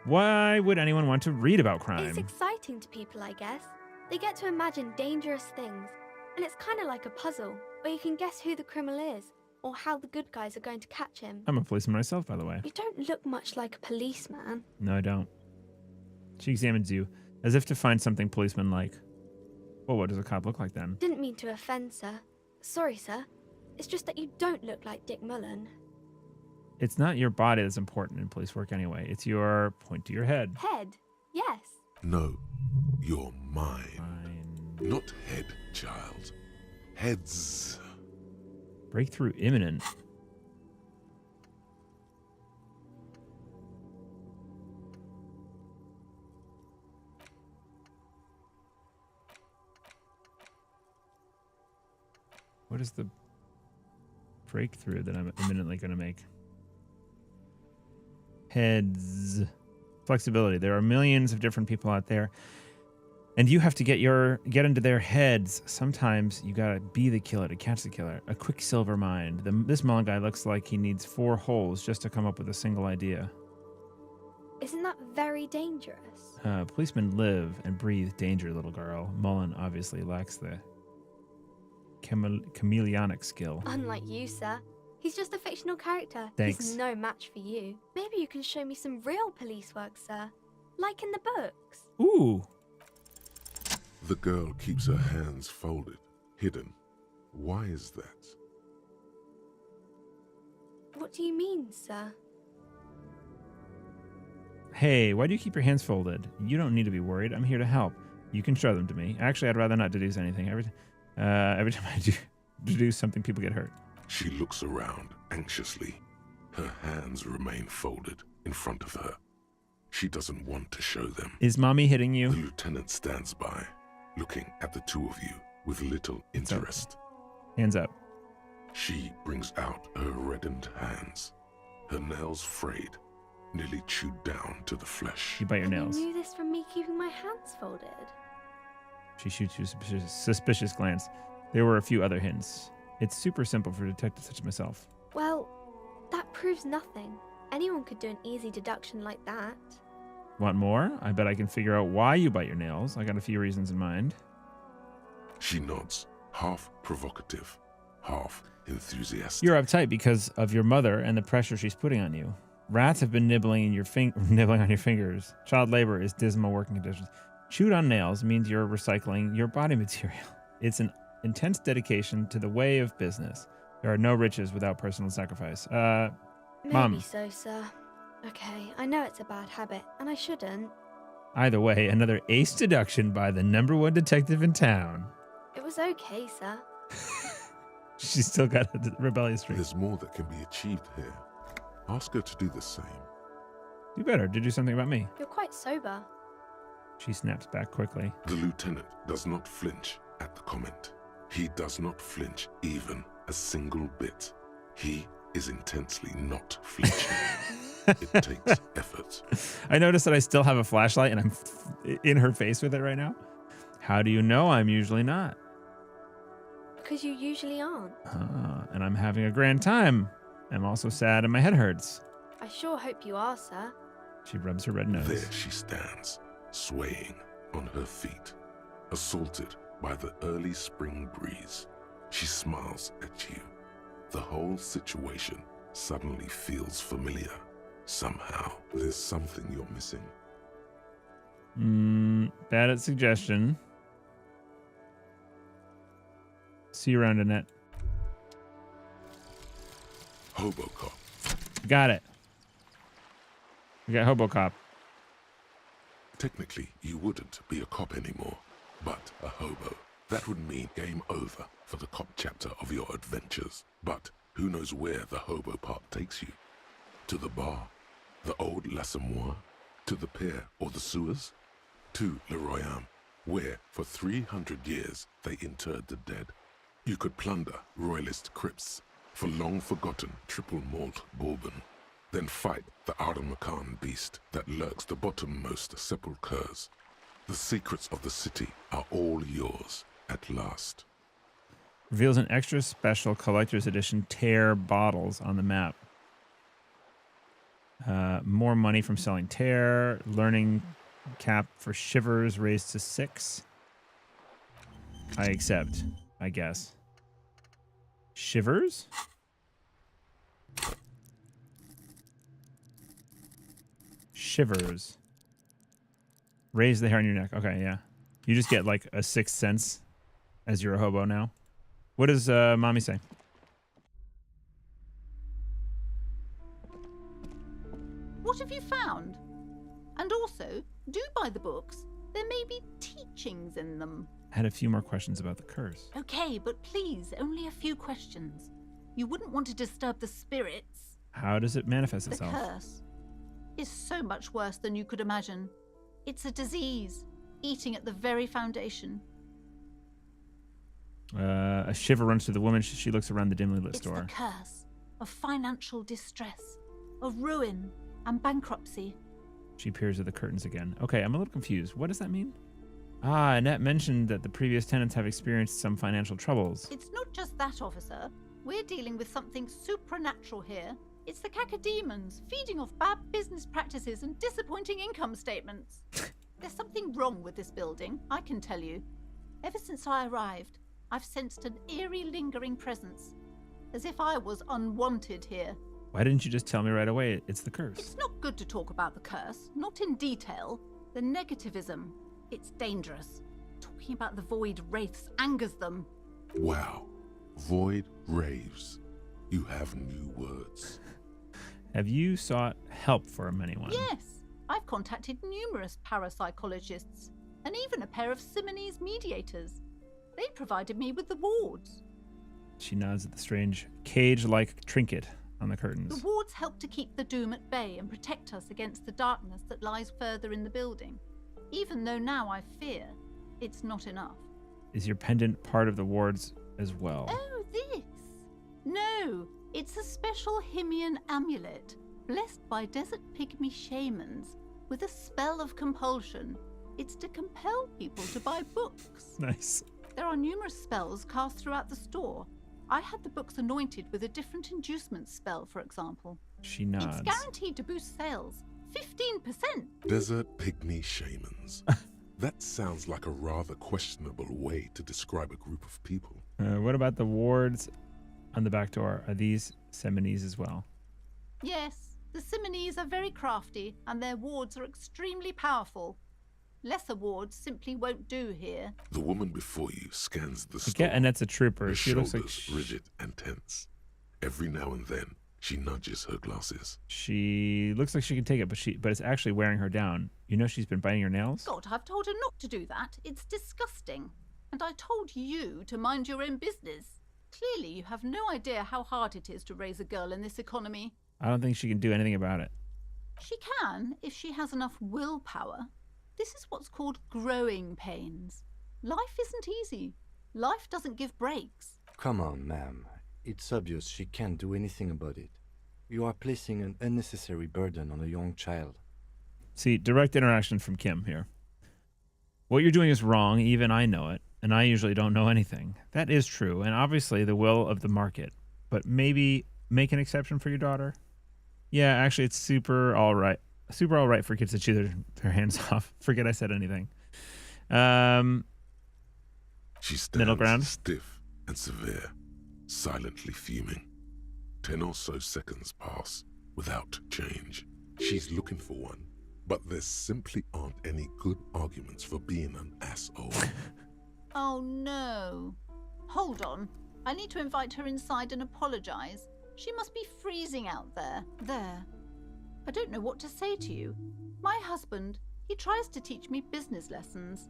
Why would anyone want to read about crime? It's exciting to people, I guess. They get to imagine dangerous things. And it's kind of like a puzzle, where you can guess who the criminal is, or how the good guys are going to catch him. I'm a policeman myself, by the way. You don't look much like a policeman. No, I don't. She examines you, as if to find something policeman-like. Well, what does a cop look like then? Didn't mean to offend, sir. Sorry, sir. It's just that you don't look like Dick Mullen. It's not your body that's important in police work anyway. It's your point to your head. Head? Yes. No, your mind. Fine. Not head, child. Heads. Breakthrough imminent. What is the breakthrough that I'm imminently going to make? Heads. Flexibility. There are millions of different people out there, and you have to get into their heads. Sometimes you gotta be the killer to catch the killer. A quicksilver mind. This Mullen guy looks like he needs 4 holes just to come up with a single idea. Isn't that very dangerous? Policemen live and breathe danger, little girl. Mullen obviously lacks the chameleonic skill. Unlike you, sir. He's just a fictional character. Thanks. He's no match for you. Maybe you can show me some real police work, sir. Like in the books. Ooh. The girl keeps her hands folded, hidden. Why is that? What do you mean, sir? Hey, why do you keep your hands folded? You don't need to be worried. I'm here to help. You can show them to me. Actually, I'd rather not deduce anything. Every time I deduce something, people get hurt. She looks around anxiously. Her hands remain folded in front of her. She doesn't want to show them. Is mommy hitting The you? lieutenant stands by, looking at the two of you with little interest. Hands up. She brings out her reddened hands, her nails frayed, nearly chewed down to the flesh. You bite your And nails. you knew this from me keeping my hands folded. She shoots you a suspicious glance. There were a few other hints. It's super simple for detectives such as myself. Well, that proves nothing. Anyone could do an easy deduction like that. Want more? I bet I can figure out why you bite your nails. I got a few reasons in mind. She nods, half provocative, half enthusiastic. You're uptight because of your mother and the pressure she's putting on you. Rats have been nibbling on your fingers. Child labor is dismal working conditions. Chewed on nails means you're recycling your body material. It's an intense dedication to the way of business. There are no riches without personal sacrifice. Maybe Mom. so, sir. Okay, I know it's a bad habit, and I shouldn't. Either way, another ace deduction by the #1 detective in town. It was okay, sir. She's still got a rebellious streak. There's more that can be achieved here. Ask her to do the same. You better do something about me. You're quite sober. She snaps back quickly. The lieutenant does not flinch at the comment. He does not flinch even a single bit. He is intensely not flinching. It takes effort. I noticed that I still have a flashlight and I'm in her face with it right now. How do you know I'm usually not? Because you usually aren't. And I'm having a grand time. I'm also sad and my head hurts. I sure hope you are, sir. She rubs her red nose. There she stands, swaying on her feet, assaulted by the early spring breeze. She smiles at you. The whole situation suddenly feels familiar. Somehow, there's something you're missing. Bad at suggestion. See you around, Annette. Hobocop. Got it. We got Hobocop. Technically, you wouldn't be a cop anymore, but a hobo. That would mean game over for the cop chapter of your adventures. But who knows where the hobo part takes you? To the bar? The old L'Assommoir? To the pier or the sewers? To Le Royaume, where for 300 years they interred the dead. You could plunder royalist crypts for long-forgotten triple malt bourbon, then fight the Arden-Macan beast that lurks the bottommost sepulchres. The secrets of the city are all yours at last. Reveals an extra special collector's edition tear bottles on the map. More money from selling tear. Learning cap for shivers raised to 6. I accept, I guess. Shivers? shivers. Raise the hair on your neck. Okay, yeah. You just get like a sixth sense as you're a hobo now. What does mommy say? What have you found? And also, do buy the books. There may be teachings in them. I had a few more questions about the curse. Okay, but please, only a few questions. You wouldn't want to disturb the spirits. How does it manifest The itself? curse is so much worse than you could imagine. It's a disease, eating at the very foundation. A shiver runs through the woman. She looks around the dimly lit It's store. the curse of financial distress, of ruin and bankruptcy. She peers at the curtains again. Okay, I'm a little confused. What does that mean? Ah, Annette mentioned that the previous tenants have experienced some financial troubles. It's not just that, officer. We're dealing with something supernatural here. It's the cacodemons feeding off bad business practices and disappointing income statements. There's something wrong with this building, I can tell you. Ever since I arrived, I've sensed an eerie lingering presence, as if I was unwanted here. Why didn't you just tell me right away it's the curse? It's not good to talk about the curse, not in detail. The negativism, it's dangerous. Talking about the void wraiths angers them. Wow. Void raves. You have new words. Have you sought help from anyone? Yes, I've contacted numerous parapsychologists, and even a pair of Simonese mediators. They provided me with the wards. She nods at the strange cage-like trinket on the The curtains. wards help to keep the doom at bay and protect us against the darkness that lies further in the building. Even though now I fear, it's not enough. Is your pendant part of the wards as well? Oh, this? No, it's a special Himian amulet, blessed by desert pygmy shamans, with a spell of compulsion. It's to compel people to buy books. Nice. There are numerous spells cast throughout the store. I had the books anointed with a different inducement spell, for example. She nods. It's guaranteed to boost sales. 15%! Desert pygmy shamans. That sounds like a rather questionable way to describe a group of people. What about the wards on the back door? Are these Simonese as well? Yes, the Simonese are very crafty, and their wards are extremely powerful. Lesser wards simply won't do here. The woman before you scans the I store. get Annette's a trooper. Her She looks shoulders like rigid and tense. Every now and then, she nudges her glasses. she looks like she can take it, but it's actually wearing her down. You know she's been biting her nails? God, I've told her not to do that. It's disgusting. And I told you to mind your own business. Clearly, you have no idea how hard it is to raise a girl in this economy. I don't think she can do anything about it. She can, if she has enough willpower. This is what's called growing pains. Life isn't easy. Life doesn't give breaks. Come on, ma'am. It's obvious she can't do anything about it. You are placing an unnecessary burden on a young child. See, direct interaction from Kim here. What you're doing is wrong, even I know it, and I usually don't know anything. That is true, and obviously the will of the market. But maybe make an exception for your daughter? Yeah, actually, it's super all right for kids to chew their hands off. Forget I said anything. She Middle ground? stands stiff and severe, silently fuming. 10 or so seconds pass without change. She's looking for one, but there simply aren't any good arguments for being an asshole. Oh no. Hold on. I need to invite her inside and apologize. She must be freezing out there. There. I don't know what to say to you. My husband, he tries to teach me business lessons.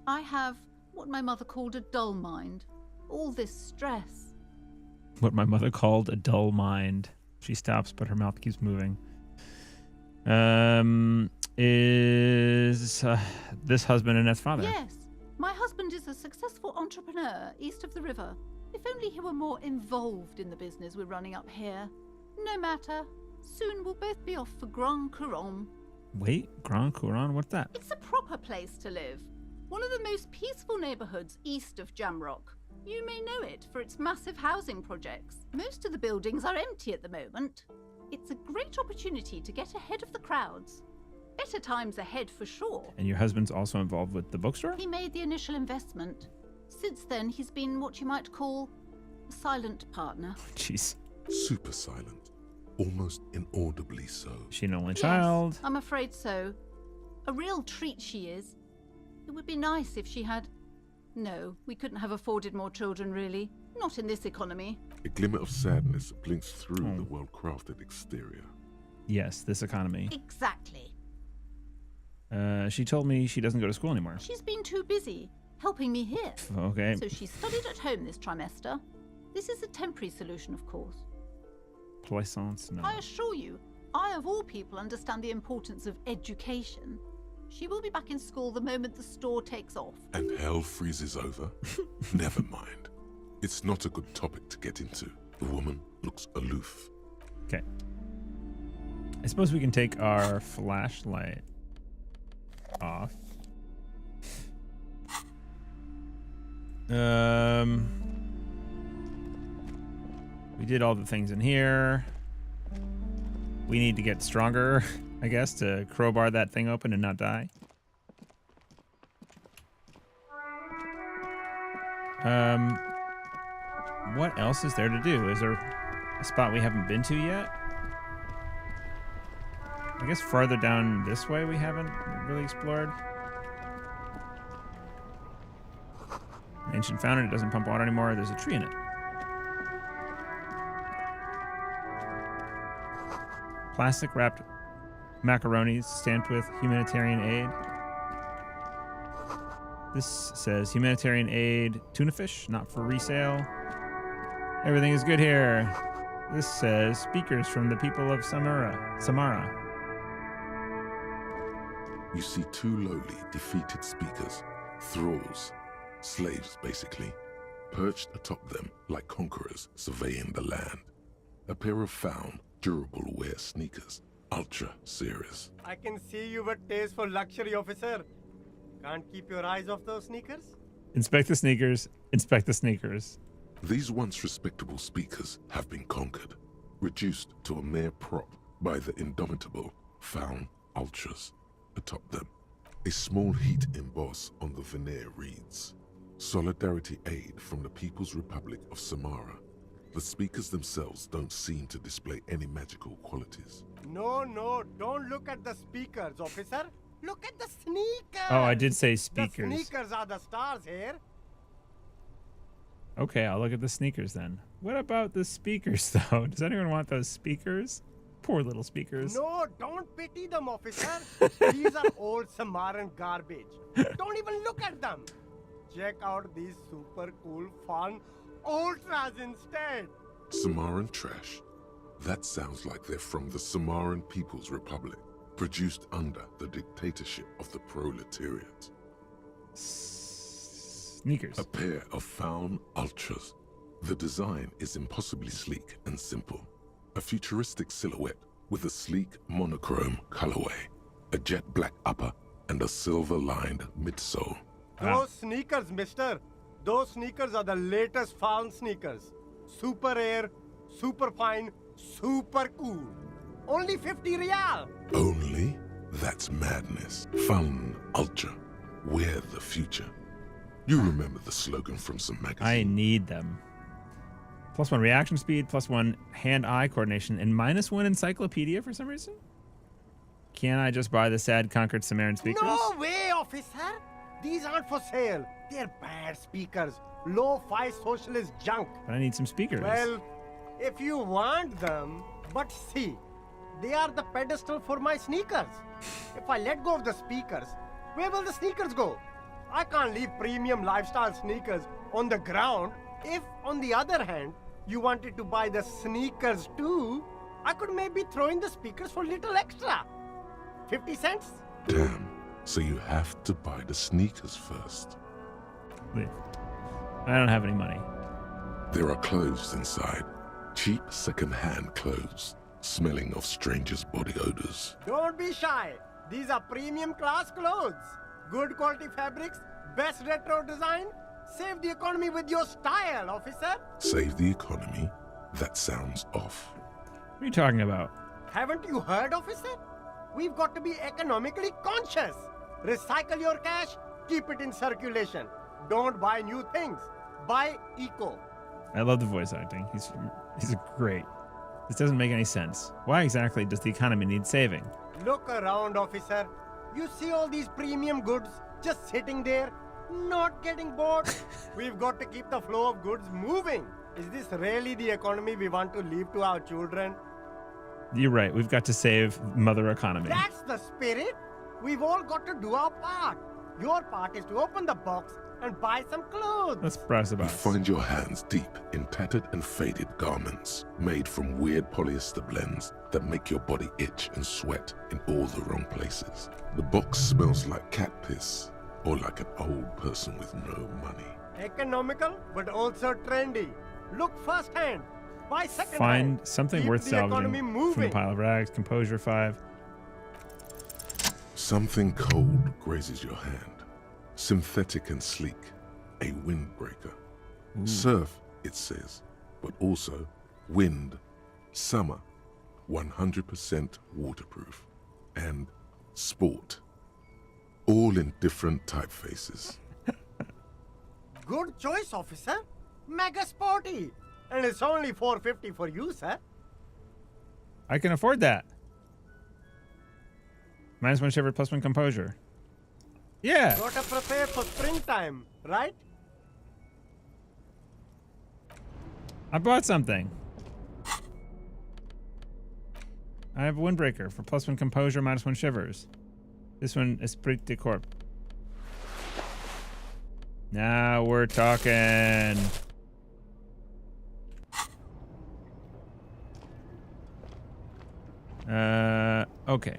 I have what my mother called a dull mind. All this stress. What my mother called a dull mind. She stops, but her mouth keeps moving. Is this husband Annette's father? Yes. My husband is a successful entrepreneur east of the river. If only he were more involved in the business we're running up here. No matter. Soon we'll both be off for Grand Couronne. Wait, Grand Couronne? What's that? It's a proper place to live. One of the most peaceful neighborhoods east of Jamrock. You may know it for its massive housing projects. Most of the buildings are empty at the moment. It's a great opportunity to get ahead of the crowds. Better times ahead for sure. And your husband's also involved with the bookstore? He made the initial investment. Since then, he's been what you might call a silent partner. Jeez. Super silent. almost inaudibly so. Is she an only Yes, child? I'm afraid so. A real treat she is. It would be nice if she had... No, we couldn't have afforded more children, really. Not in this economy. A glimmer of sadness blinks through Oh. the well-crafted exterior. Yes, this economy. Exactly. She told me she doesn't go to school anymore. She's been too busy helping me here. Okay. So she studied at home this trimester. This is a temporary solution, of course. Plaisance, no. I assure you, I of all people understand the importance of education. She will be back in school the moment the store takes off. And hell freezes over? Never mind. It's not a good topic to get into. The woman looks aloof. Okay. I suppose we can take our flashlight off. We did all the things in here. We need to get stronger, I guess, to crowbar that thing open and not die. What else is there to do? Is there a spot we haven't been to yet? I guess farther down this way we haven't really explored. Ancient fountain, it doesn't pump water anymore. There's a tree in it. Plastic wrapped macaronis stamped with humanitarian aid. This says humanitarian aid tuna fish, not for resale. Everything is good here. This says speakers from the people of Samara. You see two lowly, defeated speakers, thralls, slaves basically, perched atop them like conquerors surveying the land. A pair of found, durable wear sneakers, ultra serious. I can see you with taste for luxury, officer. Can't keep your eyes off those sneakers? Inspect the sneakers. Inspect the sneakers. These once respectable speakers have been conquered, reduced to a mere prop by the indomitable found ultras atop them. A small heat emboss on the veneer reads, Solidarity Aid from the People's Republic of Samara. The speakers themselves don't seem to display any magical qualities. No, don't look at the speakers, officer. Look at the sneakers. Oh, I did say speakers. The sneakers are the stars here. Okay, I'll look at the sneakers then. What about the speakers, though? Does anyone want those speakers? Poor little speakers. No, don't pity them, officer. These are old Samaran garbage. Don't even look at them. Check out these super cool, fun ultras instead. Samaran trash. That sounds like they're from the Samaran People's Republic, produced under the dictatorship of the proletariat. Sneakers. A pair of found ultras. The design is impossibly sleek and simple. A futuristic silhouette with a sleek monochrome colorway, a jet black upper, and a silver-lined midsole. Those sneakers, mister. Those sneakers are the latest found sneakers. Super air, super fine, super cool. Only 50 real. Only? That's madness. Found ultra. We're the future. You remember the slogan from some magazine. I need them. +1 reaction speed, +1 hand-eye coordination, and -1 encyclopedia for some reason? Can I just buy the sad conquered Samaran speakers? No way, officer. These aren't for sale. They're bad speakers. Low-fi socialist junk. But I need some speakers. Well, if you want them, but see, they are the pedestal for my sneakers. If I let go of the speakers, where will the sneakers go? I can't leave premium lifestyle sneakers on the ground. If, on the other hand, you wanted to buy the sneakers too, I could maybe throw in the speakers for little extra. 50 cents? Damn. So you have to buy the sneakers first. Leave. I don't have any money. There are clothes inside. Cheap second-hand clothes, smelling of strangers' body odors. Don't be shy. These are premium class clothes. Good quality fabrics, best retro design. Save the economy with your style, officer. Save the economy? That sounds off. What are you talking about? Haven't you heard, officer? We've got to be economically conscious. Recycle your cash, keep it in circulation. Don't buy new things. Buy eco. I love the voice acting. He's great. This doesn't make any sense. Why exactly does the economy need saving? Look around, officer. You see all these premium goods just sitting there, not getting bought? We've got to keep the flow of goods moving. Is this really the economy we want to leave to our children? You're right. We've got to save mother economy. That's the spirit. We've all got to do our part. Your part is to open the box and buy some clothes. Let's browse the You box. find your hands deep in tattered and faded garments made from weird polyester blends that make your body itch and sweat in all the wrong places. The box smells like cat piss or like an old person with no money. Economical, but also trendy. Look firsthand. Buy second Find hand. something Keep worth the salvaging economy from the moving. pile of rags. Composure 5. Something cold grazes your hand. Synthetic and sleek. A windbreaker. Surf, it says, but also wind, summer, 100% waterproof, and sport. All in different typefaces. Good choice, officer. Mega sporty. And it's only $4.50 for you, sir. I can afford that. -1 shiver, +1 composure. Yeah. Gotta prepare for springtime, right? I bought something. I have a windbreaker for +1 composure, -1 shivers. This one is Esprit de Corps. Now we're talking. Okay.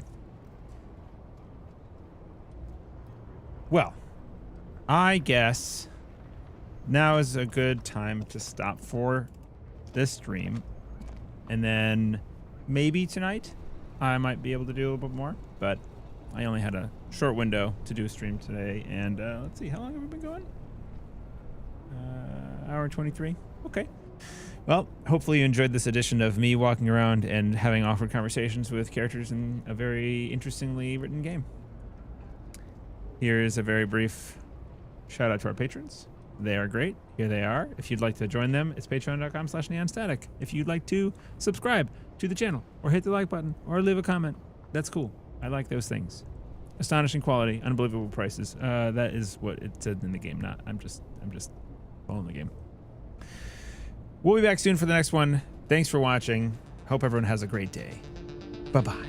Well, I guess now is a good time to stop for this stream. And then maybe tonight I might be able to do a little bit more, but I only had a short window to do a stream today. And let's see, how long have we been going? Hour 23. Okay. Well, hopefully you enjoyed this edition of me walking around and having awkward conversations with characters in a very interestingly written game. Here's a very brief shout out to our patrons. They are great. Here they are. If you'd like to join them, it's patreon.com/neonstatic. If you'd like to subscribe to the channel or hit the like button or leave a comment, that's cool. I like those things. Astonishing quality, unbelievable prices. That is what it said in the game. I'm just following the game. We'll be back soon for the next one. Thanks for watching. Hope everyone has a great day. Bye-bye.